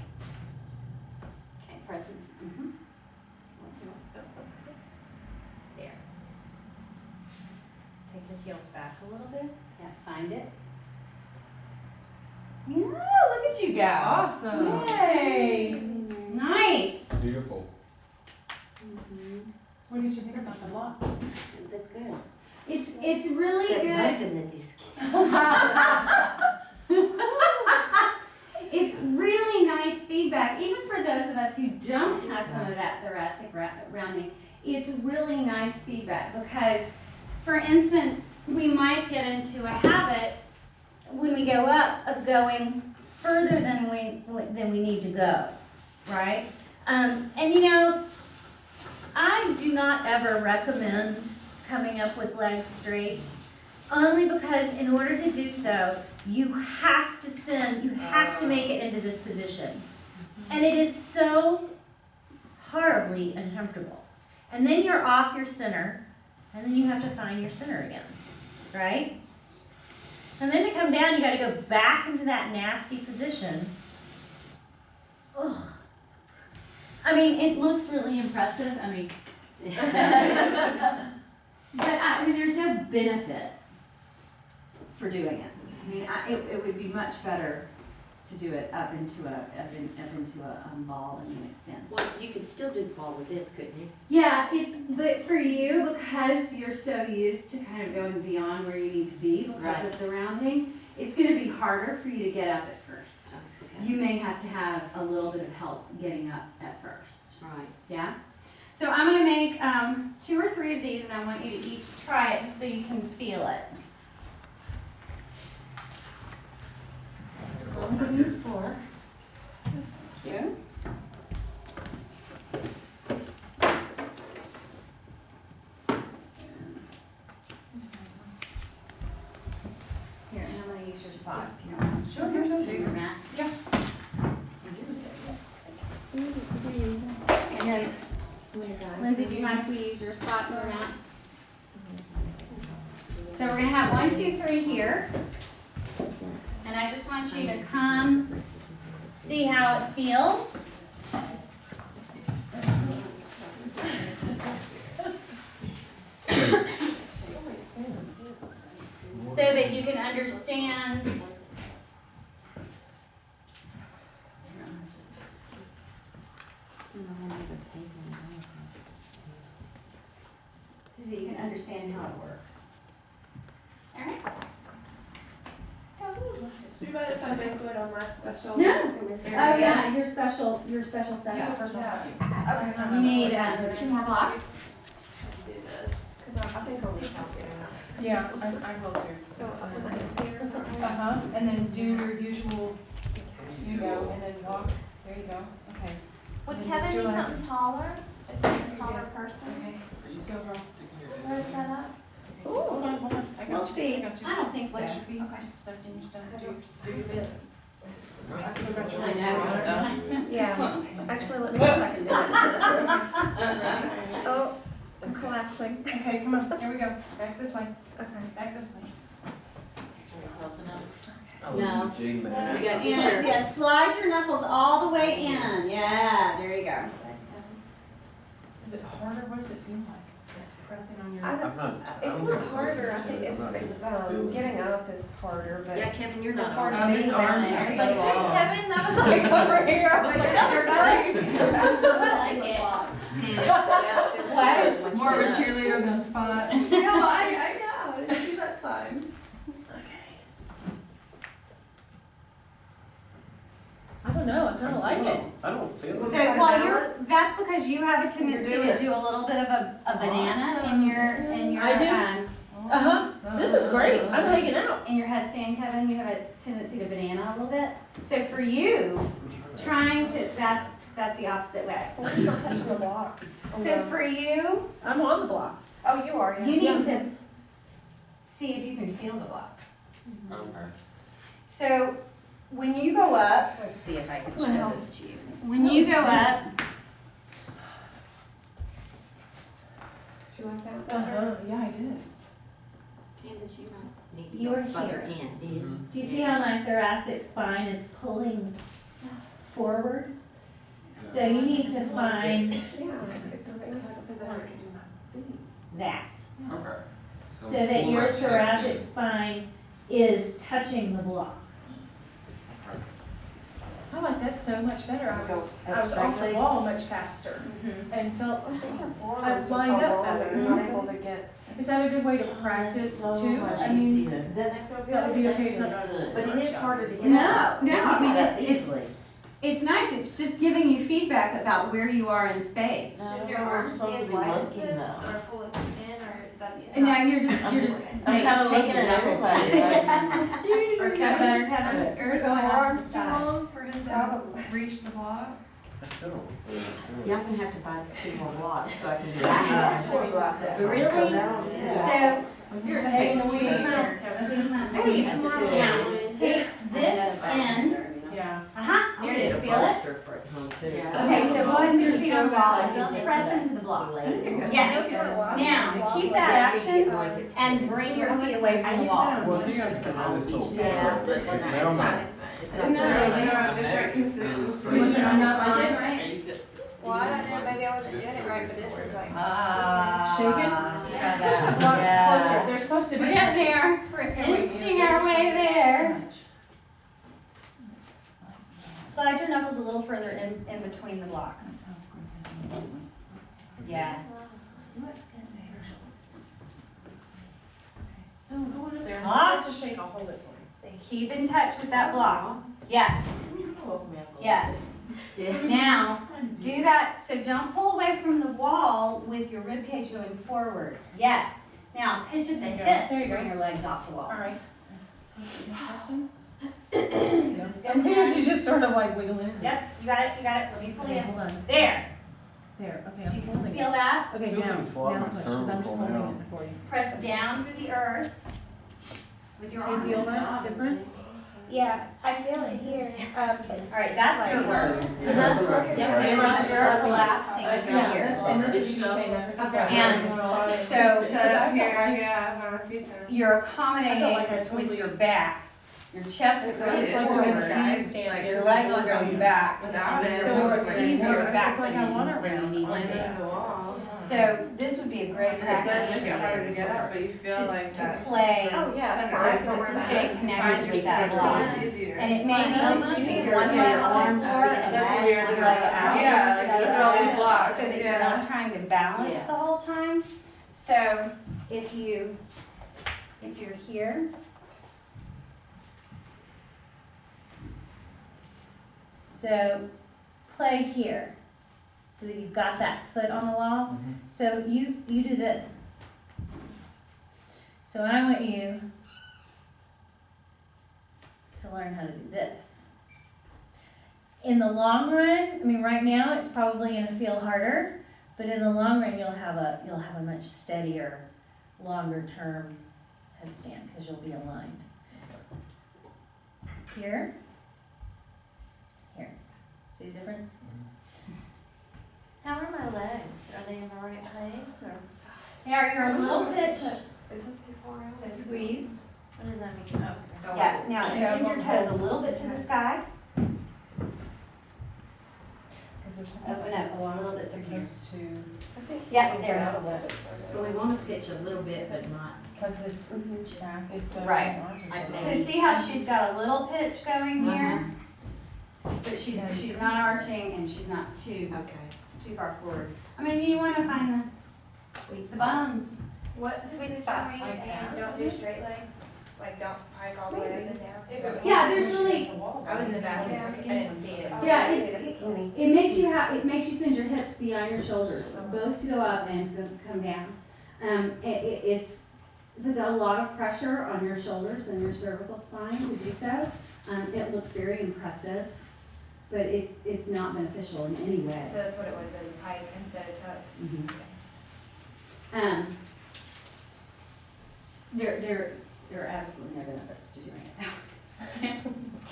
Okay, press it. There. Take the heels back a little bit. Yeah, find it. Yeah, look at you go. Awesome. Yay. Nice. Beautiful. What did you think about the block? That's good. It's really That good. button that he's It's really nice feedback, even for those of us who don't have some of that thoracic rounding. It's really nice feedback because, for instance, we might get into a habit when we go up of going further than we need to go, right? And you know, I do not ever recommend coming up with legs straight, only because in order to do so, you have to make it into this position. And it is so horribly uncomfortable. And then you're off your center, and then you have to find your center again, right? And then to come down, you gotta go back into that nasty position. Ugh. I mean, it looks really impressive, I mean, but I mean, there's no benefit for doing it. I mean, it would be much better to do it up into a ball and an extent. Well, you could still do the ball with this, couldn't you? Yeah, but for you, because you're so used to kind of going beyond where you need to be because Right. of the rounding, it's gonna be harder for you to get up at first. Okay. You may have to have a little bit of help getting up at first. Right. Yeah? So I'm gonna make 2 or 3 of these, and I want you to each try it just so you can feel it. So I'm gonna use 4. Thank you. Sure, here's a Your mat. Yeah. And then, Lindsay, do you mind if we use your spot in your mat? So we're gonna have 1, 2, 3 here. And I just want you to come see how it feels. So that you can understand. So that you can understand how it works. All right? Do you mind if I banquet on my special? No. Oh yeah, your special setup. Yeah, first one's Okay. You need 2 more blocks. Do this, cause I think I'll be happy enough. Yeah, I will too. So I'll put my hand here or something. Uh-huh, and then do your usual, you go, and then walk, there you go, okay. Would And Kevin do be you wanna- something taller? If he's a taller person? Okay, go girl. Where's that up? Hold on, hold on, I got you. We'll see. I got you. I don't think so. Place your feet, stuff in your stuff, do your bit. I still got your I legs know. out. Yeah, actually, let me see if I can do it. Oh, I'm collapsing. Okay, come on, here we go, back this way, Okay. back this way. No. Gee, man. And yeah, slide your knuckles all the way in. Yeah, there you go. Is it harder, what does it feel like, pressing on your? I don't, I'm not. it's not harder, I think it's, getting up is harder, but. Yeah, Kevin, you're It's not hard on. to his be arms there. are It's so like, long. hey, Kevin, that was like over here, I was like, that was great. What? More of a cheerleader than a spot. Yeah, I know, I see that sign. I don't know, I kinda like it. I don't feel So, it. well, that's because you have a tendency do to it. do a little bit of a banana in your, I do. Uh-huh, this is great, I'm hanging out. in your headstand, Kevin, you have a tendency to banana a little bit. So for you, trying to, that's the opposite way. We're still touching the block. So for you, I'm on the block. Oh, you are, yeah. you need to see if you can feel the block. Okay. So when you go up, let's see if I can show this to you. When you go up, Do you like that? Uh-huh, yeah, I did. Candace, you might need to You go are further here. in. Do you see how my thoracic spine is pulling forward? So you need to find Yeah. It's nice. So that I can do my feet. that, Okay. so that pull your my chest thoracic in. spine is touching the block. I like that so much better, I was Go off the abstractly. wall much faster and felt, I think your I forearms are lined so up long better. that you're not able to get. is that a good way to practice too? I mean, Doesn't that feel good? that would be okay, That so- feels good. But it is harder to get. no, up. no, I mean, it's Easily. it's nice, it's just giving you feedback about where you are in space. No, Your we're arms supposed to as be wide as looking this, though. or fully in, or that's. And now you're just I'm kinda looking Taking at everybody, everybody. or cut better, Kevin. Or his Go ahead. forearms too long for him to Probably. reach the block? I still don't feel it. Yeah, I'm gonna have to buy 2 more blocks so I can do Yeah. it. Really? So, you're okay, taking the squeeze weed. my- squeeze my- Hey, you can Now, do it. take this end, Yeah. here it is, feel it? For at home too. Okay, so go ahead and put your feet on the wall and Just press that. into the block. Yes. Yes, now, keep that action and bring your feet away from the wall. Well, I think I can run this little Yeah. bar, because now my No, they are my neck extends Did you further. not like it? right? Well, I don't know, maybe I wasn't doing it right, but this is like. Shaking? Push the blocks closer, they're supposed to be. We're getting there, we're inching our way there. Slide your knuckles a little further in between the blocks. Yeah. No, go on up there, Ah. start to shake, I'll hold it for you. Keep in touch with that block. Yes, yes. Yeah. Now, do that, so don't pull away from the wall with your rib cage going forward. Yes. Now, pinch at the hip to bring your legs off the wall. All right. This goes down. You just sort of like wiggling it. Yep, you got it, you got it. Let me pull Okay, you. hold on. There. There, okay, Do I'm you holding feel it. that? Okay, Feels now, like it's a lot now more push, because I'm just cervical holding now. it for you. Press down through the earth with your Do you arms. feel that difference? Yeah, I feel it here. All right, that's your work. Yeah. You're collapsing Yeah, here. that's, and this is what she's saying, that's a good. And so you're accommodating with your back. Your chest is going It's like forward, doing a guys. handstand. Your legs are going back. Without it, So it's easier back It's like than I want to you round need slam to. into the wall. So this would be a great practice It's harder to get up, but you feel like to that. play, Yeah. to stay connected with that block. easier. And it may be Well, keeping your- one yeah, leg your on the arms floor are and That's one weird, leg they're out. yeah, like, look at all these blocks, So that you're yeah. not trying to balance Yeah. the whole time. So if you're here, so play here, so that you've got that foot on the wall. So you do this. So I want you to learn how to do this. In the long run, I mean, right now it's probably going to feel harder, but in the long run you'll have a much steadier, longer term headstand because you'll be aligned. Here, here. See the difference? How are my legs? Are they in the right place or Now you're a little pitched, Is this too far out? so squeeze. what does that mean? Oh, Yeah, now extend your toes a little bit to the sky. Open up a little bit from here. Yeah, there. So we want to pitch a little bit, but not. Because this back is so. Right. horizontal. So see how she's got a little pitch going here? Uh-huh. But she's not arching and she's not too Okay. far forward. I mean, you want to find the bones. What Sweet spot. position were you saying? Don't do straight legs? Like don't hike all the way up and down? Yeah, there's really, I was in the bathroom, I didn't see it. Yeah, it makes you send your hips beyond your shoulders, both to go up and to come down. It puts a lot of pressure on your shoulders and your cervical spine to do so. It looks very impressive, but it's not beneficial in any way. So that's what it was, a hike instead of tuck? Mhm. There are absolutely no benefits to doing it.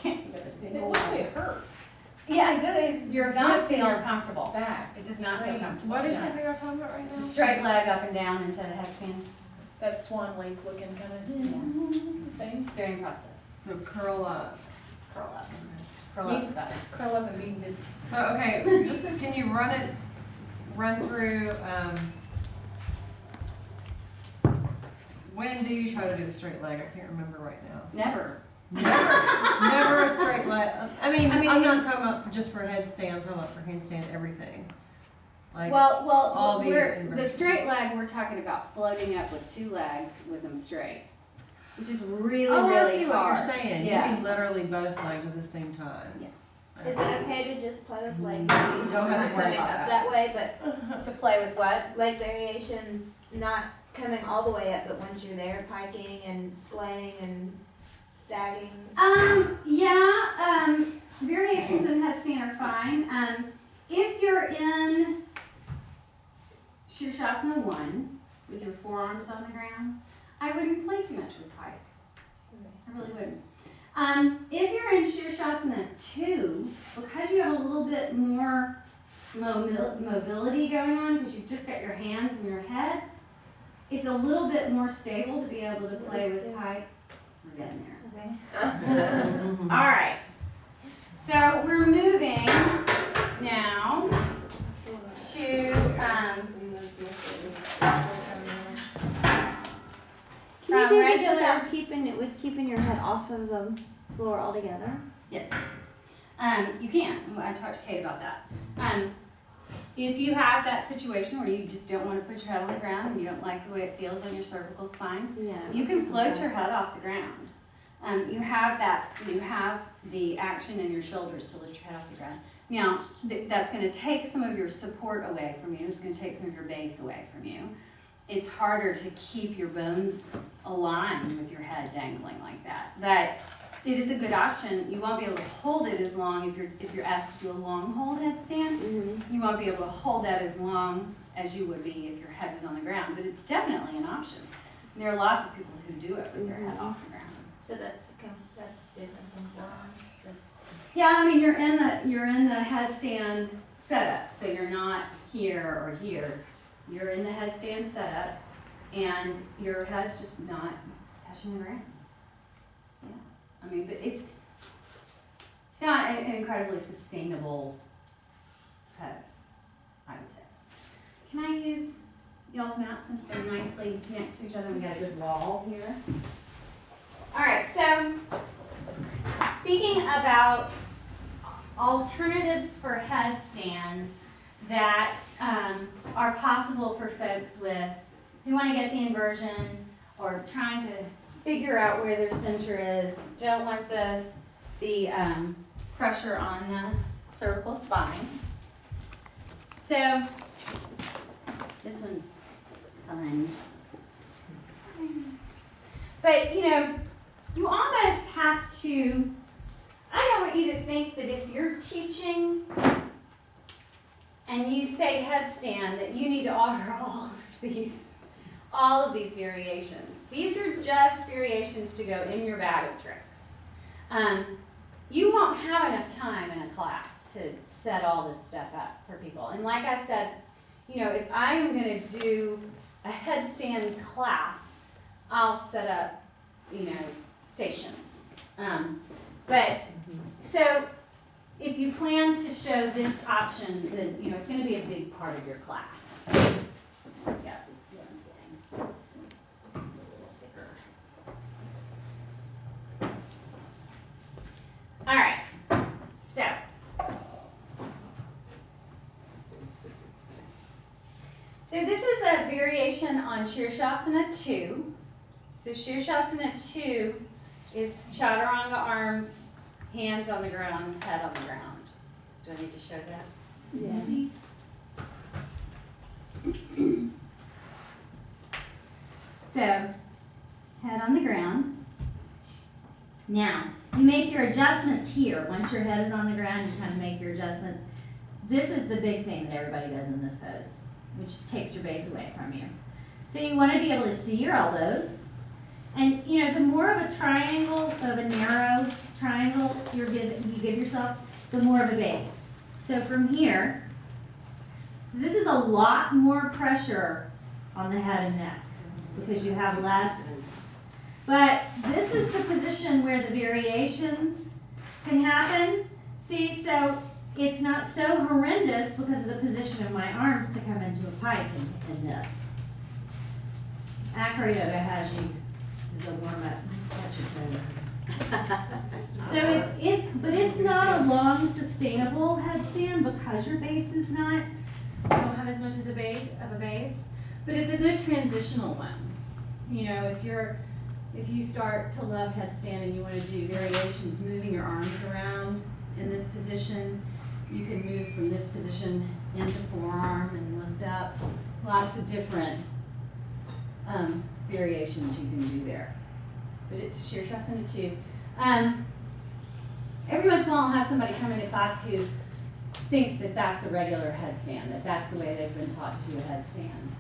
Can't give a single It looks one. like it hurts. yeah, it does. You're not feel comfortable. Back. It does not feel comfortable. What is it we are talking about right now? Straight leg up and down into a headstand. That Swan Lake looking kind of thing. It's very impressive. So curl up. Curl up. Curl up's better. Curl up and be business. So, okay, just can you run through, when do you try to do the straight leg? I can't remember right now. Never. Never a straight leg. I mean, I'm not talking about just for headstand, I'm talking about for handstand, everything. Like, all Well, the the inversions. straight leg, we're talking about floating up with two legs with them straight, which is really, oh, I really see what hard. you're saying. Yeah. You mean literally both legs at the same time. Yeah. Is it okay to just play with leg You variations, don't have to not worry coming about up that. that way, but To play with what? leg variations not coming all the way up, but once you're there, piking and splaying and stacking? Variations in headstand are fine. If you're in Shirshasana 1 with your forearms on the ground, I wouldn't play too much with pike. I really wouldn't. If you're in Shirshasana 2, because you have a little bit more mobility going on, because you've just got your hands and your head, it's a little bit more stable to be able to play with pike. We're getting there. All right. So we're moving now to Can you From do regular- this without keeping your head off of the floor altogether? Yes. You can. I talked to Kate about that. If you have that situation where you just don't want to put your head on the ground and you don't like the way it feels on your cervical spine, Yeah. you can float your head off the ground. You have the action in your shoulders to lift your head off the ground. Now, that's going to take some of your support away from you. It's going to take some of your base away from you. It's harder to keep your bones aligned with your head dangling like that. But it is a good option. You won't be able to hold it as long if you're asked to do a long hold headstand. Mm-hmm. You won't be able to hold that as long as you would be if your head was on the ground. But it's definitely an option. And there are lots of people who do it with their head off the ground. So that's different. Yeah, I mean, you're in the headstand setup, so you're not here or here. You're in the headstand setup, and your head's just not touching the ground. Yeah, I mean, but it's not an incredibly sustainable pose, I would say. Can I use y'all's mats since they're nicely next to each other? We got a good wall here. All right, so speaking about alternatives for headstand that are possible for folks who want to get the inversion or trying to figure out where their center is, don't want the pressure on the cervical spine. So this one's fun. But you almost have to, I don't want you to think that if you're teaching and you say headstand that you need to offer all of these variations. These are just variations to go in your bag of tricks. You won't have enough time in a class to set all this stuff up for people. And like I said, if I'm going to do a headstand class, I'll set up, stations. So if you plan to show this option, then it's going to be a big part of your class. Yes, this is what I'm saying. This is a little thicker. All right. So this is a variation on Shirshasana 2. So Shirshasana 2 is Chaturanga arms, hands on the ground, head on the ground. Do I need to show that? Yeah. So, head on the ground. Now, you make your adjustments here. Once your head is on the ground, you kind of make your adjustments. This is the big thing that everybody does in this pose, which takes your base away from you. So you want to be able to see your elbows. And the more of a triangle, of a narrow triangle you give yourself, the more of a base. So from here, this is a lot more pressure on the head and neck because you have less. But this is the position where the variations can happen. See, so it's not so horrendous because of the position of my arms to come into a pike in this. Acro yoga has you. This is a warm up. So it's not a long sustainable headstand because your base is not. You don't have as much as a base, but it's a good transitional one. If you start to love headstand and you want to do variations, moving your arms around in this position, you can move from this position into forearm and lift up. Lots of different variations you can do there. But it's Shirshasana 2. Every once in a while I'll have somebody come into class who thinks that that's a regular headstand, that's the way they've been taught to do a headstand.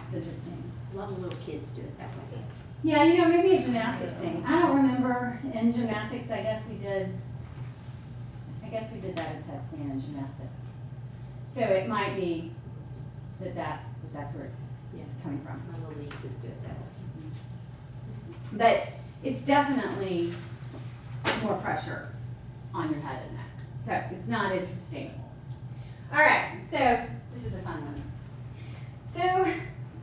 It's interesting. A lot of little kids do it that way. Yeah, maybe a gymnastics thing. I don't remember in gymnastics, I guess we did that as headstand in gymnastics. So it might be that's where it's coming from. My little nieces do it that way. But it's definitely more pressure on your head and neck. So it's not as sustainable. All right, so this is a fun one. So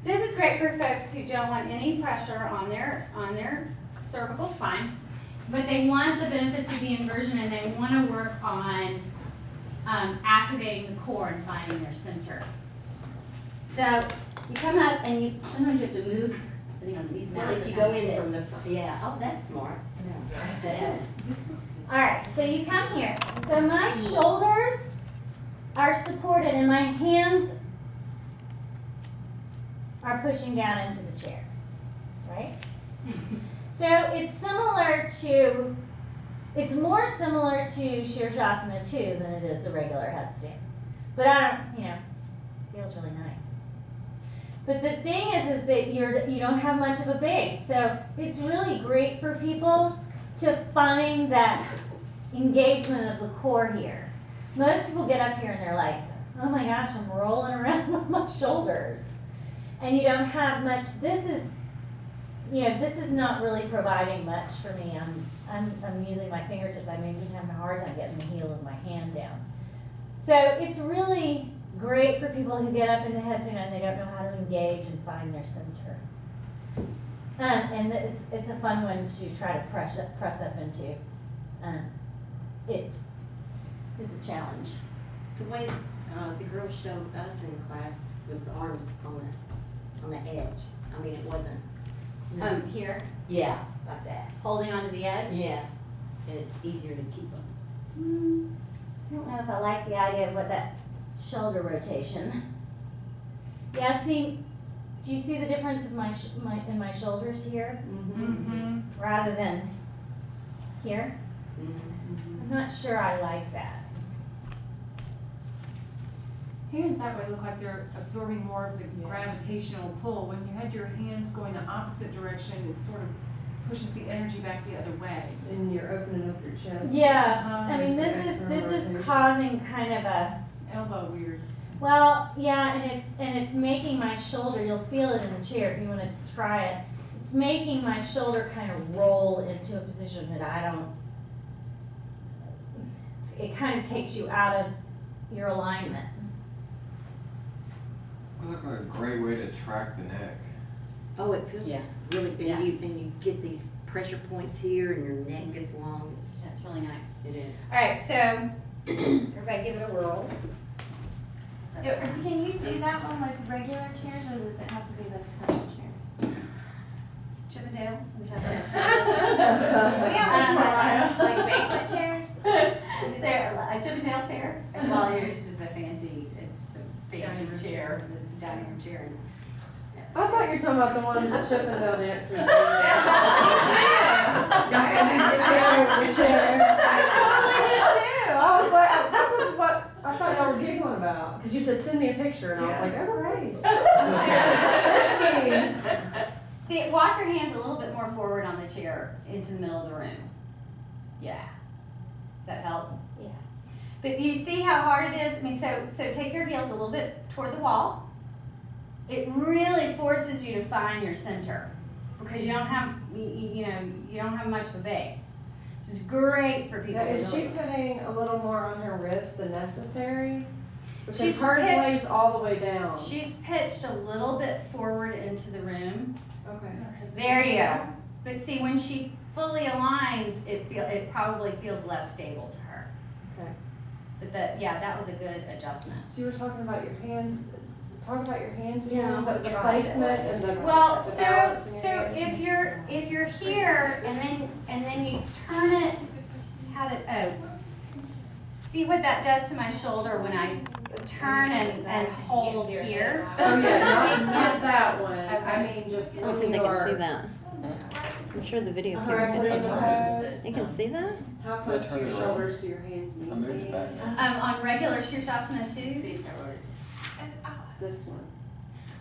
this is great for folks who don't want any pressure on their cervical spine, but they want the benefits of the inversion and they want to work on activating the core and finding their center. So you come up and sometimes you have to move. These Well, if you go in from the front, yeah. Oh, that's smart. Yeah. All right, so you come here. So my shoulders are supported and my hands are pushing down into the chair, right? So it's more similar to Shirshasana 2 than it is the regular headstand. But feels really nice. But the thing is that you don't have much of a base. So it's really great for people to find that engagement of the core here. Most people get up here and they're like, oh my gosh, I'm rolling around on my shoulders. And you don't have much, this is not really providing much for me. I'm using my fingertips. I may be having a hard time getting the heel of my hand down. So it's really great for people who get up into headstand and they don't know how to engage and find their center. And it's a fun one to try to press up into. It is a challenge. The way the girl showed us in class was the arms on the edge. I mean, it wasn't. Here, Yeah, like that. holding onto the edge. Yeah, and it's easier to keep them. I don't know if I like the idea of what that shoulder rotation. Yeah, see, do you see the difference of in my shoulders here Mm-hmm. rather than here? I'm not sure I like that. Hands that way look like they're absorbing more of the gravitational pull. When you had your hands going the opposite direction, it sort of pushes the energy back the other way. And you're opening up your chest. Yeah, I mean, There's this some is external causing kind of a, Elbow weird. well, yeah, and it's making my shoulder, you'll feel it in the chair if you want to try it. It's making my shoulder kind of roll into a position that I don't, it kind of takes you out of your alignment. It looked like a great way to track the neck. Oh, it feels Yeah. really good. Yeah. And you get these pressure points here and your neck gets long. That's really nice. It is. All right, so everybody give it a whirl. Can you do that one with regular chairs, or does it have to be this kind of chair? Chippendales. We have like banquet chairs. There, a Chippendale chair. Well, it's just a fancy chair. It's a dining room chair. I thought you were talking about the ones that Chippendale dancers. I was like, that's what I thought y'all were giggling about. Because you said, send me a picture, and I was like, oh, great. See, walk your hands a little bit more forward on the chair into the middle of the room. Yeah. Does that help? Yeah. But you see how hard it is? I mean, so take your heels a little bit toward the wall. It really forces you to find your center because you don't have, you don't have much of a base. This is great for people. Now, is who she really- putting a little more on her wrist than necessary? Because She's hers pitched- lays all the way down. She's pitched a little bit forward into the room. Okay. There you go. But see, when she fully aligns, it probably feels less stable to her. Okay. But that was a good adjustment. So you were talking about your hands. Talk about your hands again, Yeah, the placement and the Well, the so balancing areas. if you're here and then you turn it, see what that does to my shoulder when I turn and hold here. Oh yeah, It not gives- that one. Okay. I mean just I don't when think they you can are see that. I'm sure the video camera correctly can in see the that. pose. They can see that? How close to turn your it around. shoulders do your hands I moved need? it back. On regular Shirshasana too. This one.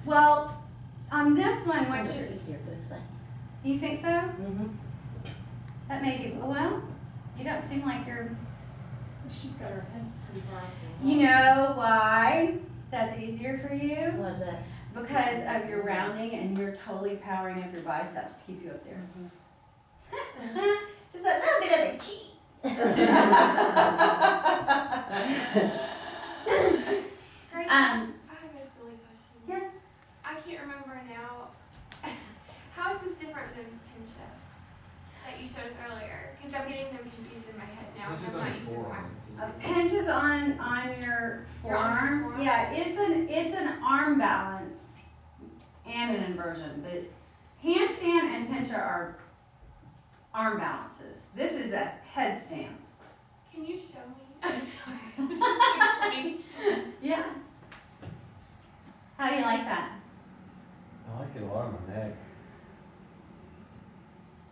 Well, on this one, what's It's your, easier this way. you think so? Mm-hmm. That may be, well, you don't seem like you're, She's got her head pretty far. you know why that's easier for you? Was it? Because of your rounding and you're totally powering up your biceps to keep you up there. It's just a little bit of a cheat. Grace, Um, I have a silly question. Yeah. I can't remember now. How is this different than pinch up that you showed us earlier? Because I'm getting them confused in my head now. Pinches I'm on not your used to forearm. practicing. pinches on your forearms. forearm. Yeah, it's an arm balance and an inversion, but handstand and pincher are arm balances. This is a headstand. Can you show me? I'm sorry. I'm just like, Yeah. How do you like that? I like it a lot on my neck.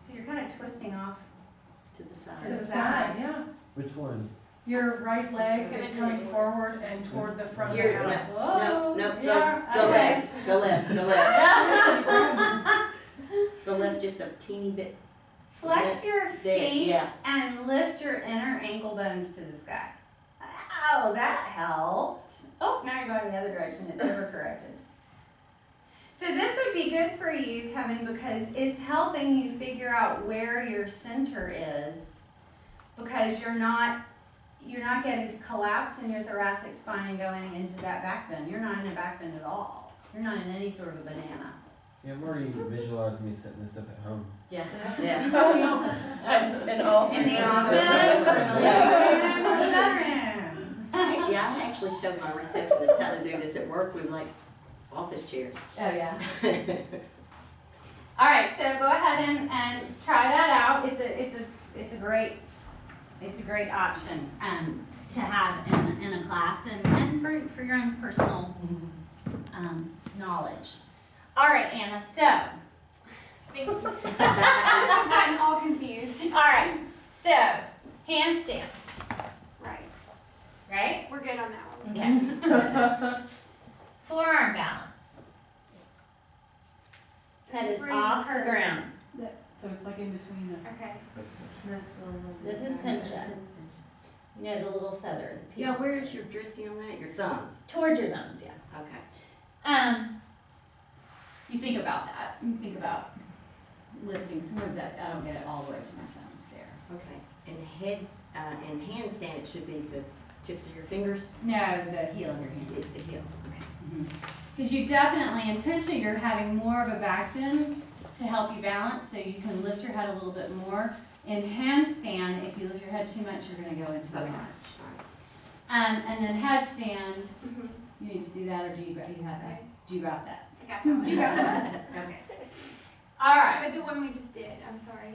So you're kind of twisting off To the to side. the side. Yeah. Which one? Your right leg is coming forward and toward the front of You're, the no, house. Whoa, no, yeah, go okay. left, go left, go left. Yeah. Go left just a teeny bit Flex your There, feet yeah. and lift your inner ankle bones to the sky. Ow, that helped. Oh, now you're going the other direction. It overcorrected. So this would be good for you, Kevin, because it's helping you figure out where your center is, because you're not getting to collapse in your thoracic spine and going into that back bend. You're not in a back bend at all. You're not in any sort of a banana. Yeah, I'm already visualizing me setting this up at home. Yeah. Yeah. In all. In the office, or in the living room, or the bedroom. Yeah, I actually showed my receptionist how to do this at work with like office chairs. Oh, yeah. All right, so go ahead and try that out. It's a great option to have in a class and for your own personal knowledge. All right, Anna. So, Thank you. I've gotten all confused. all right. So, handstand, Right. right? We're good on that one. Okay. Forearm balance. That is Three. off the ground. So it's like in between the. Okay. This is pinch up. You know, the little feather. The Yeah, where is your dristy on that? Your thumb? Towards your thumbs, yeah. Okay. You think about that. You think about lifting. Sometimes I don't get it all the way to my thumbs there. Okay. And handstand, it should be the tips of your fingers? No, the heel of your hand. It's the heel. Okay. Because you definitely, in pinching, you're having more of a back bend to help you balance, so you can lift your head a little bit more. In handstand, if you lift your head too much, you're going to go into a Okay. march. And then headstand, you need to see that, or do you have that? Do you got that? I got that one. You got that? Okay. All right. But the one we just did, I'm sorry.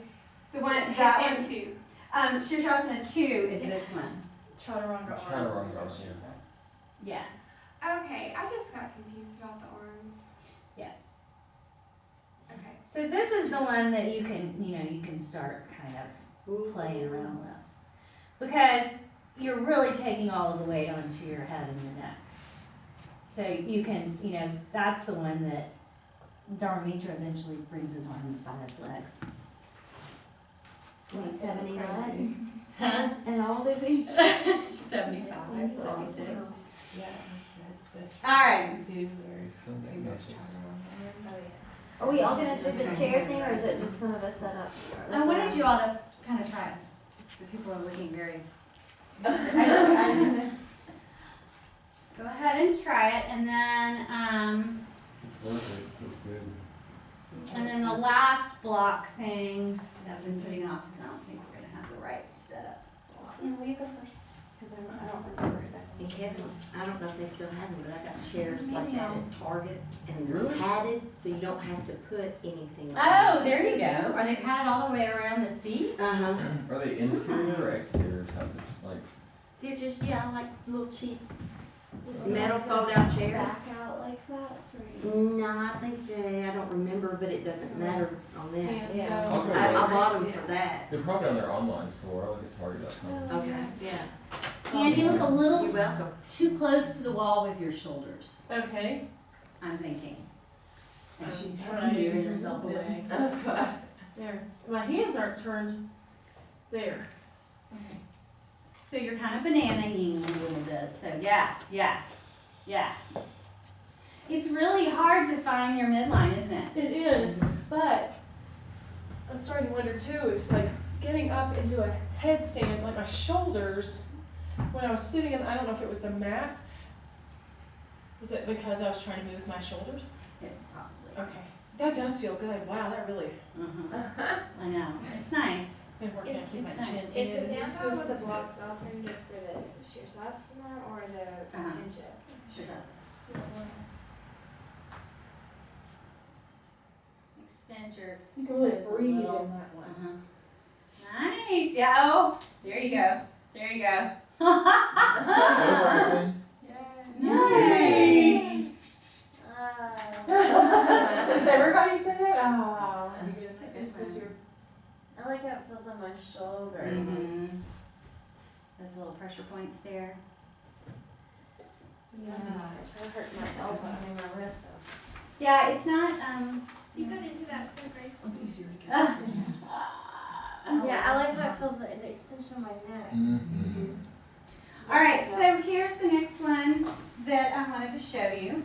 The one, that Handstand one, two. Shirshasana 2 is this one. Chaturanga arms. Chaturanga arms, Yeah. Okay, I just got confused about the arms. Yeah. Okay. So this is the one that you can start kind of playing around with. Because you're really taking all of the weight onto your head and your neck. So you can, that's the one that Dharmitra eventually brings his arms by his legs. 79. Huh? And all the things. 75, 76. Yeah. All right. Are we all gonna do the chair thing, or is it just kind of a setup? I wanted you all to kind of try it. The people are looking very. Go ahead and try it, and then It's worth it. It's good. and then the last block thing that I've been putting off because I don't think we're gonna have the right setup. Can we go first? Because I don't remember exactly. And Kevin, I don't know if they still have them, but I got chairs like that at Target, and they're Really? padded, so you don't have to put anything on. Oh, there you go. Are they padded all the way around the seat? Uh-huh. Are they interior or exterior type of, like, They're just, like little cheap metal fold-out chairs. Back out like that, right? No, I don't remember, but it doesn't matter on this. Yeah. I bought them for that. they're probably on their online store. I look at Target.com. Okay, yeah. And you look a You're little welcome. too close to the wall with your shoulders, Okay. I'm thinking. And she's Alright. moving herself away. There. My hands aren't turned there. So you're kind of bananaing a little bit, so yeah. It's really hard to find your midline, isn't it? It is, but I'm starting to wonder too, if it's like getting up into a headstand, like my shoulders, when I was sitting in, I don't know if it was the mats, was it because I was trying to move my shoulders? Yeah, probably. Okay, that does feel good, wow, that really, I know, it's nice. been working on keeping my It's chin nice. in. Is the It's down dog supposed- with the block the alternative for the Shirsasana or the Uh-huh. pinch up? Sure does. Extend your You can really toes a breathe little. in that one. Nice, yeah, oh, there you go. Overacting. Nice. Does everybody say that? Oh, you get it just because you're. I like how it feels on my shoulder. Mhm. Those little pressure points there. I hurt my elbow, I mean my wrist though. Yeah, it's not, You got into that so gracefully. It's easier to get. Yeah, I like how it feels like the extension of my neck. Mm-hmm. All right, so here's the next one that I wanted to show you.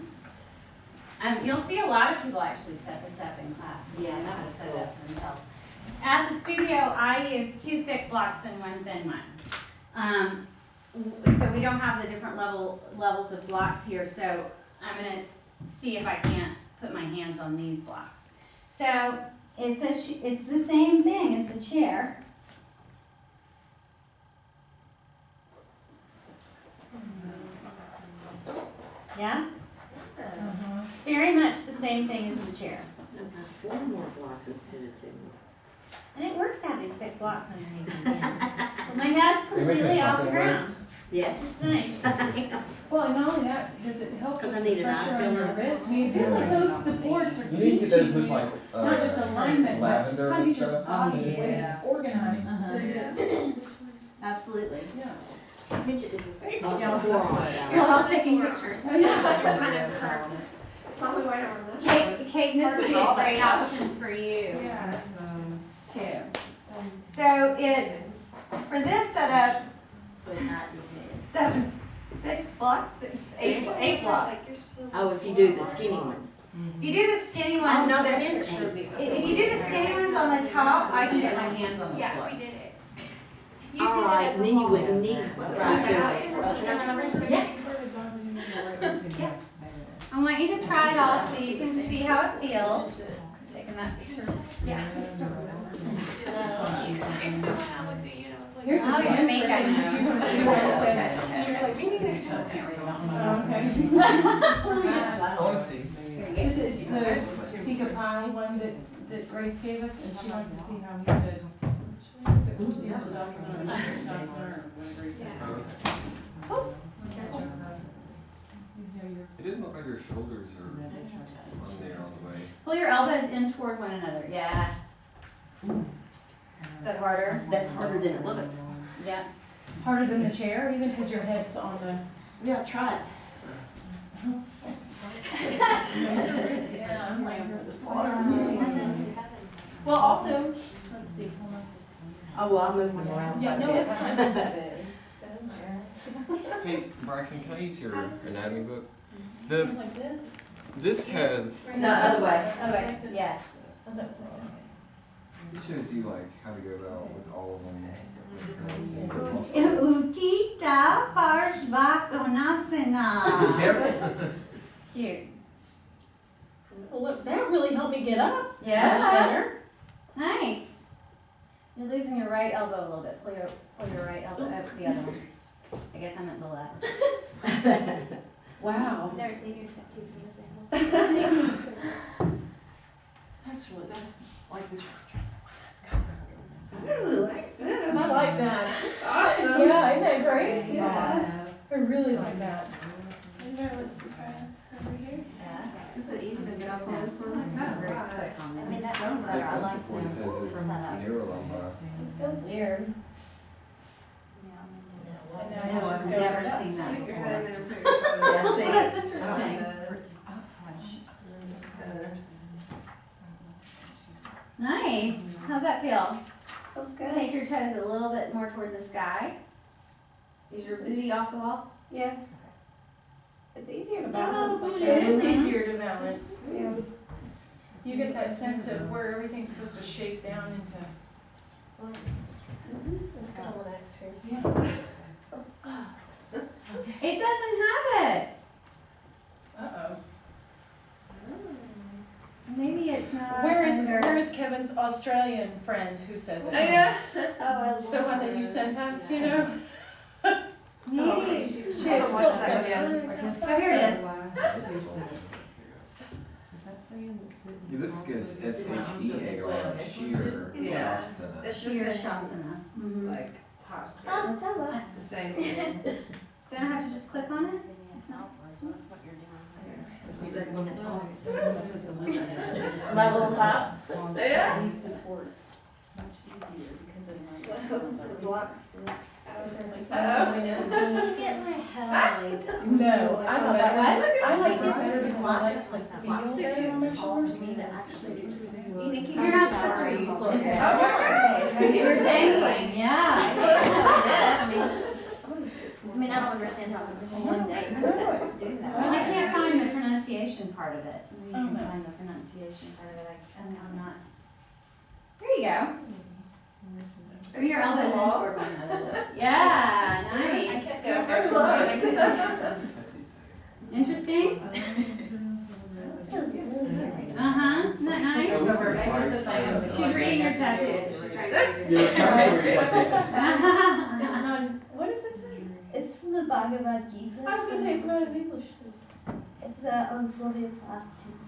You'll see a lot of people actually set this up in class. Yeah, They know how to that's set it cool. up for themselves. At the studio, I use 2 thick blocks and 1 thin one. So we don't have the different levels of blocks here, so I'm gonna see if I can't put my hands on these blocks. So it's the same thing as the chair. Yeah? It's very much the same thing as the chair. 4 more blocks instead of 2. And it works to have these thick blocks underneath my hands. But my head's They make completely a off the shopping ground. list. Yes. It's nice. Well, and not only that, does it help 'Cause with I the need an pressure eye on your filler. wrist? I mean, it feels like those supports are You need to get teaching those with you like not just alignment, but lavender how to and get your stuff. body Oh, weight yeah. organized so Uh-huh. that, Absolutely. yeah. Midget is a Yeah. forearm. You're all taking pictures. Oh, yeah. You're kind of correct. Probably why I don't remember. Kate, this would be a great option for you Yeah. too. So it's, for this setup, 6 blocks, 8 blocks. Oh, if you do the skinny ones. If you do the skinny ones, Oh, no, that they're- is 8. if you do the skinny ones on the top, I can get my hands on the Yeah, floor. we did it. You All did right, it and then you wouldn't need Right. to. Yeah. I want you to try it all so you can see how it feels. Taking that picture. Yeah. It's the one I looked at you and I was like, Here's the I answer. think I know. You wanna see what it said? and you were like, me neither. Oh, okay. I wanna see. This is the Tika Pie one that Grace gave us, and she wanted to see how he said, if it was Caesar Sasana or Caesar Sasana or whatever he said. Oh, You know, you're- it doesn't look like your shoulders are on there all the way. Pull your elbows in toward one another. Yeah. Is that harder? That's harder than it looks. Yeah. Harder than the chair, even because your head's on the. Yeah, try it. Yeah, I'm like, you're the slaughter. Well, also, let's see, hold on. Oh, well, I'll move them around. Yeah, no, it's kind of. Hey, Bracken, can I use your anatomy book? It's like this. This has, No, other way. Okay. Yeah. Oh, that's like, it shows you like how to go about with all of them. Utita Parshvakonasana. Yep. Cute. Well, look, that really helped me get up. Much Yeah. better. Nice. You're losing your right elbow a little bit. Pull your right elbow up to the other one. I guess I meant the left. Wow. Never seen your tattoo for that's like the Ooh. I like that. Awesome. Yeah, isn't that great? Yeah. I really like that. Let's try over here. Yes. Is it easy to get off Very quick on I mean, this. that sounds better. I like What it says is neurolumbar. It feels weird. And now No, you just I've go never like that. seen that Stick your before. head in there and put your Yeah, Oh, see? that's interesting. Nice. How's that feel? Feels good. Take your toes a little bit more toward the sky. Is your booty off the wall? Yes. It's easier to Oh, balance like It is that. easier to balance. Yeah. You get that sense of where everything's supposed to shake down into place. It's got one act too. Yeah. It doesn't have it. Uh-oh. Maybe it's not. Where under- is Kevin's Australian friend who says it? Yeah. Oh, I love The one that you send us, you know? Maybe. She is so sad. Oh, here it is. Yeah, this goes SHEAR, sheer Yeah. Shasana. Sheer Shasana. Mhm. Like, Oh, hello. Do I have to just click on it? is that the one that talks? This is the one that My little class? These supports much easier because of my Blocks. Can you get my head laid down? No, I thought that was, I like Blocks better because I like to are feel better on my shoulders. me to actually do something. You think you're not supposed to read floor Okay. care? You were dangling, yeah. I mean, I don't understand how just one day could do that. I can't find the pronunciation part of it. You Oh, can no. find the pronunciation part of it. I'm not. There you go. Bring your elbows in toward one another. Yeah, nice. Super close. Interesting? Uh-huh, isn't that nice? She's reading your tattoo. She's trying to read your It's not, what does it say? It's from the Bhagavad Gita. I was gonna say, it's not in English. It's on Sylvia Plath's tombstone.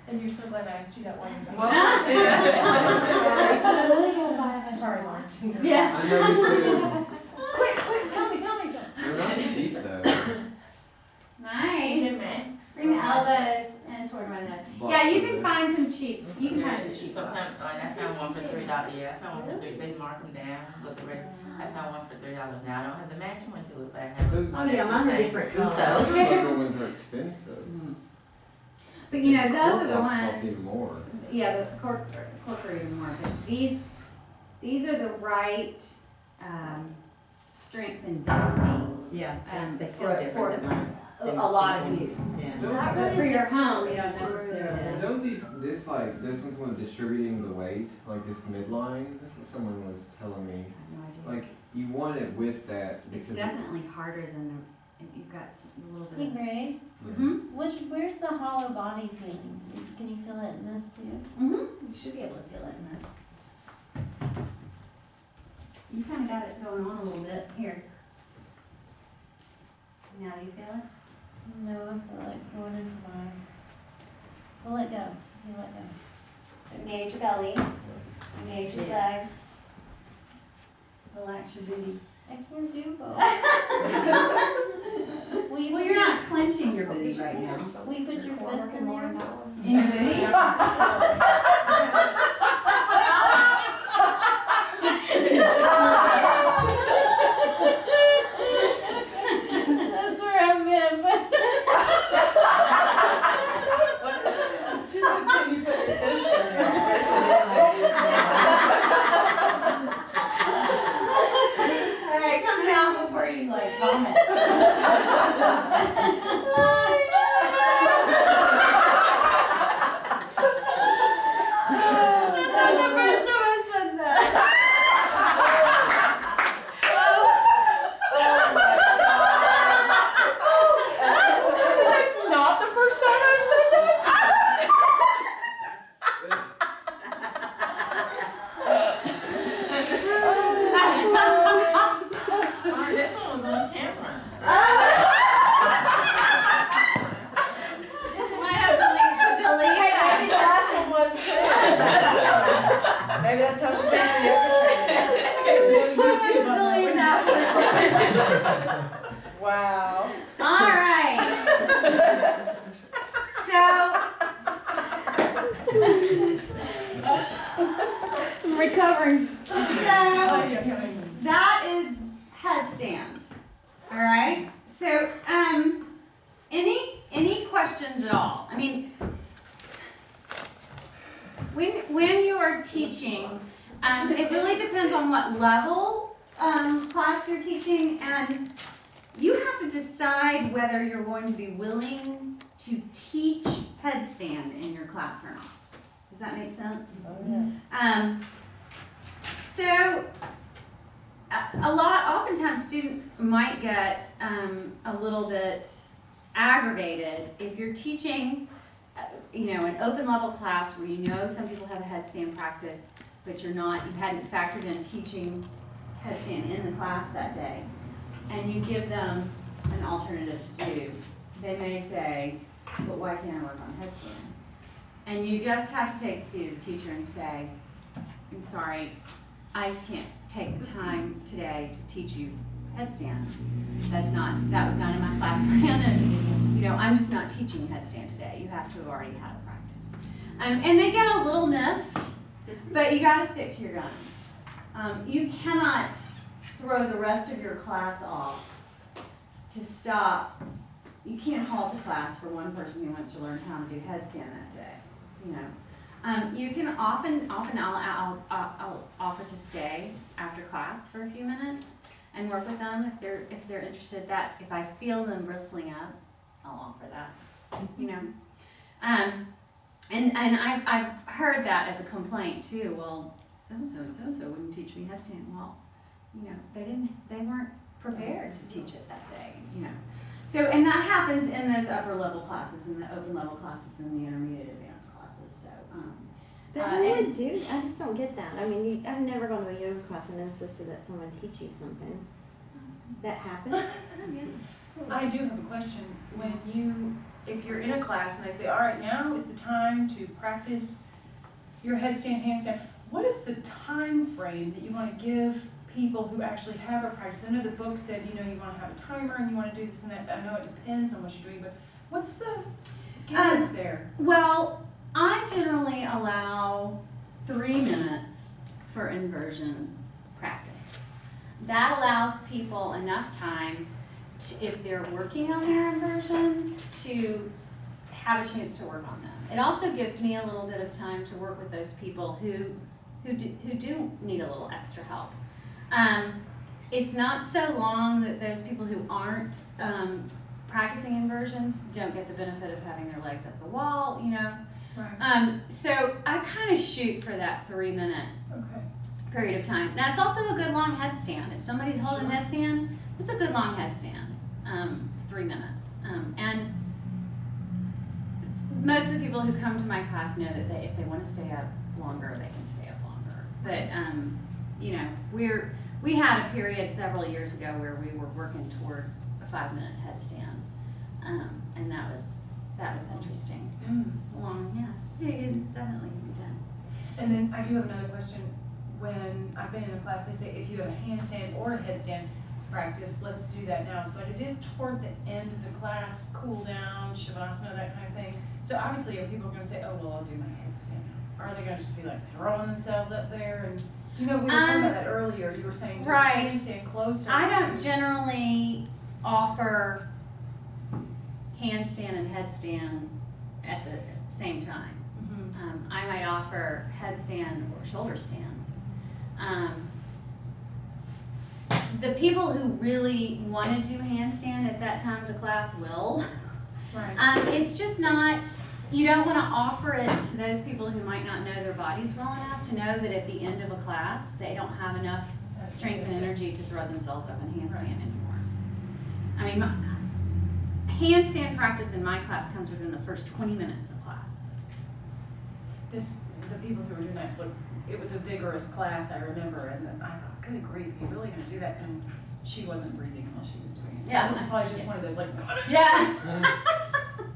And you're so glad I asked you that one. I really gotta buy a Sorry, Lauren. Yeah. I know it is. Quick, tell me. They're not cheap though. Nice. Bring the elbows in toward one another. Yeah, you can find some cheap, you can find some cheap Sometimes, ones. I found one for $3. Yeah, I found one for $3. They mark them down with the red. I found one for $3 now. I don't have the matching one to it, but I have. Those, Oh, yeah, mine are different those colors. longer ones are expensive. But you know, those are the Cork costs ones, even more. yeah, the cork are even more, but these are the right, strength and density. Yeah, they feel for different than mine. a lot of use. Yeah. But for your home, you don't necessarily. Don't there's something with distributing the weight, like this midline, that's what someone was telling me. I have no idea. Like, you want it with that It's because definitely harder than you've got a little Hey bit of. Grace, where's the hollow body feeling? Can you feel it in this too? You should be able to feel it in this. You kinda got it going on a little bit, here. Now do you feel it? No, I feel like going into mine. We'll let go. You let go. Engage your belly, engage your legs. Relax your booty. I can't do both. Well, you're not clenching your booty right now. Will you put your fist in there? In your booty? That's where I'm in. Alright, come down before you like vomit. That's not the first time I said that. That's not the first time I've said that. This one was on camera. Might have to delete Hey, I that. think the last one was too. Maybe that's how she made her yoga training. Delete that one. Wow. Alright. So. I'm recovering. So, that is headstand. Alright? So, any questions at all? I mean, when you are teaching, it really depends on what level class you're teaching, and you have to decide whether you're going to be willing to teach headstand in your class or not. Does that make sense? So, oftentimes students might get a little bit aggravated if you're teaching, an open level class where you know some people have a headstand practice, but you hadn't factored in teaching headstand in the class that day, and you give them an alternative to do. They may say, but why can't I work on headstand? And you just have to take the seat of the teacher and say, I'm sorry, I just can't take the time today to teach you headstand. That was not in my class plan, and I'm just not teaching headstand today. You have to have already had a practice. And they get a little miffed. But you gotta stick to your guns. You cannot throw the rest of your class off to stop. You can't halt a class for one person who wants to learn how to do headstand that day, you know. You can often I'll offer to stay after class for a few minutes and work with them if they're interested. That if I feel them bristling up, I'll offer that, you know. And I've heard that as a complaint too. Well, so and so wouldn't teach me headstand. Well, you know, they weren't prepared to teach it that day, you know. So, and that happens in those upper level classes, in the open level classes, and the intermediate advanced classes. So, But who would do, I just don't get that. I mean, I've never gone to a yoga class and insisted that someone teach you something. That happens? I do have a question. If you're in a class and they say, all right, now is the time to practice your headstand, handstand, what is the time frame that you want to give people who actually have a practice? I know the book said, you know, you want to have a timer and you want to do this and that. I know it depends on what you're doing, but what's the give there? Well, I generally allow 3 minutes for inversion practice. That allows people enough time to, if they're working on their inversions, to have a chance to work on them. It also gives me a little bit of time to work with those people who do need a little extra help. It's not so long that those people who aren't practicing inversions don't get the benefit of having their legs up the wall, you know. Right. So I kind of shoot for that 3 minute period of time. That's also a good long headstand. If somebody's holding headstand, it's a good long headstand, 3 minutes. And most of the people who come to my class know that if they want to stay up longer, they can stay up longer. But you know, we had a period several years ago where we were working toward a 5 minute headstand, and that was interesting. Long, yeah, it definitely can be done. And then I do have another question. When I've been in a class, they say if you have a handstand or a headstand practice, let's do that now. But it is toward the end of the class, cool down, shavasana, that kind of thing. So obviously, are people going to say, oh, well, I'll do my headstand now? Or are they going to just be like throwing themselves up there? And you know, we were talking about that earlier. You were saying, right, handstand closer. I don't generally offer handstand and headstand at the same time. I might offer headstand or shoulder stand. The people who really want to do handstand at that time of the class will. Right. It's just not, you don't want to offer it to those people who might not know their bodies well enough to know that at the end of a class they don't have enough strength and energy to throw themselves up in handstand anymore. I mean, handstand practice in my class comes within the first 20 minutes of class. The people who were doing that, look, it was a vigorous class, I remember, and I thought, good grief, are you really going to do that? And she wasn't breathing while she was doing it. So it was probably just one of those, like, yeah.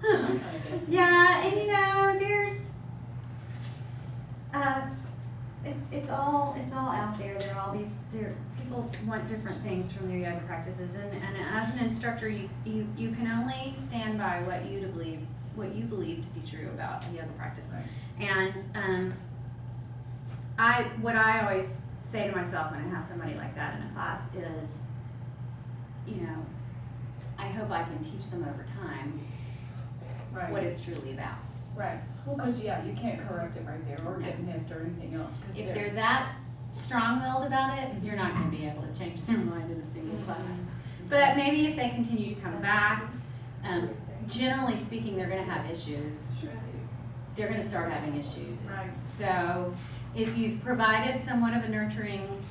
kind of guessing. Yeah, and you know, there's, it's all out there. People want different things from their yoga practices, and as an instructor, you can only stand by what you believe to be true about a yoga practice. Right. And what I always say to myself when I have somebody like that in a class is, you know, I hope I can teach them over time what it's truly about. Right. Well, because, yeah, you can't correct it right there or get miffed or anything else. If they're that strong-willed about it, you're not going to be able to change their mind in a single class. But maybe if they continue to come back, generally speaking, they're going to have issues. They're going to start having issues. Right. So if you've provided somewhat of a nurturing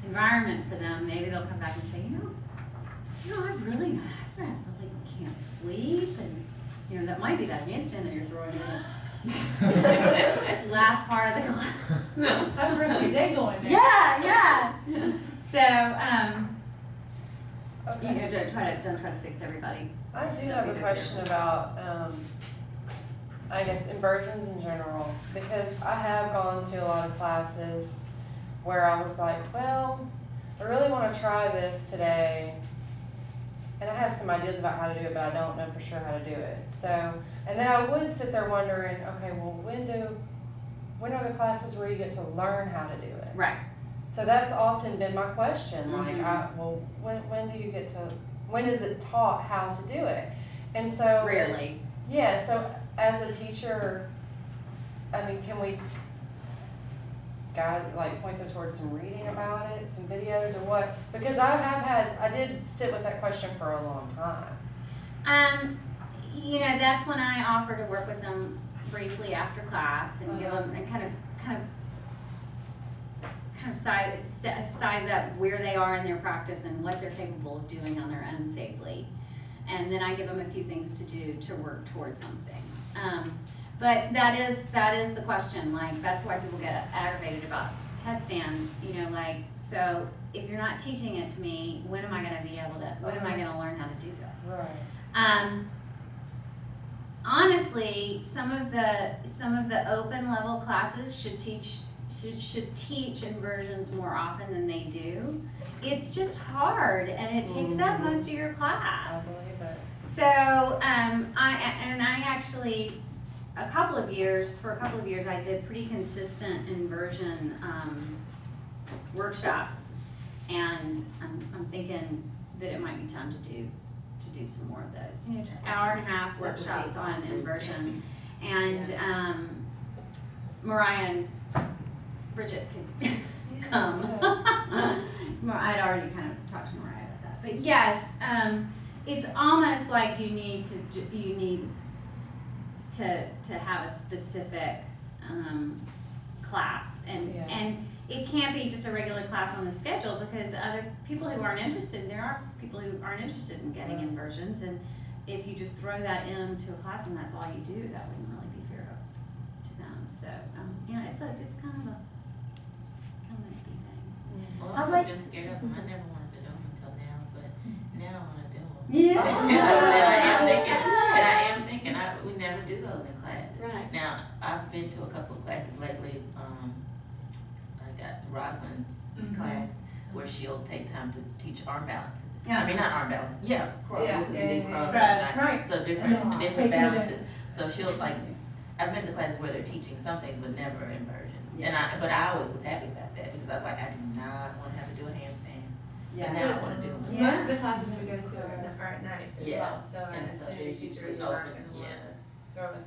environment for them, maybe they'll come back and say, you know, I really can't sleep, and you know, that might be that handstand that you're throwing in the last part of the class. That's the rest of your day going there. Yeah. So, you know, don't try to fix everybody. I do have a question about, I guess, inversions in general, because I have gone to a lot of classes where I was like, well, I really want to try this today, and I have some ideas about how to do it, but I don't know for sure how to do it. So, and then I would sit there wondering, okay, well, when do when are the classes where you get to learn how to do it? Right. So that's often been my question, like, Mhm. well, when do you get to, when is it taught how to do it? And so. Rarely. Yeah, so as a teacher, I mean, can we point them towards some reading about it, some videos or what? Because I did sit with that question for a long time. You know, that's when I offer to work with them briefly after class and give them, and kind of size up where they are in their practice and what they're capable of doing on their own safely. And then I give them a few things to do to work towards something. But that is the question, like, that's why people get aggravated about headstand, you know, like, so if you're not teaching it to me, when am I gonna learn how to do this? Right. Honestly, some of the open level classes should teach inversions more often than they do. It's just hard and it takes up most of your class. I believe it. So, I actually, for a couple of years, I did pretty consistent inversion workshops, and I'm thinking that it might be time to do some more of those. You know, just hour and a half workshops on inversions, and Mariah and Bridget could come. I'd already kind of talked to Mariah about that, but yes, it's almost like you need to have a specific class, and it can't be just a regular class on the schedule, because other people who aren't interested, there are people who aren't interested in getting inversions, and if you just throw that into a class and that's all you do, that wouldn't really be fair to them. So yeah, it's kind of a iffy thing. Well, I've always been scared of them. I never wanted to do them until now, but now I want to do them. Yeah. And I am thinking, we never do those in classes. Right. Now, I've been to a couple of classes lately. I got Rosalind's class where she'll take time to teach arm balances. Yeah. I mean, not arm balances. Yeah, big crow. Right. So different Taking balances. So she'll I've been to classes where they're teaching some things, but never inversions. Yeah. But I always was happy about that, because I was like, I do not want to have to do a handstand. Yeah. But now I want to do them. Most of the classes we go to are at night as Yeah. well, so I And so assume they're teachers usually aren't open, gonna yeah. wanna throw us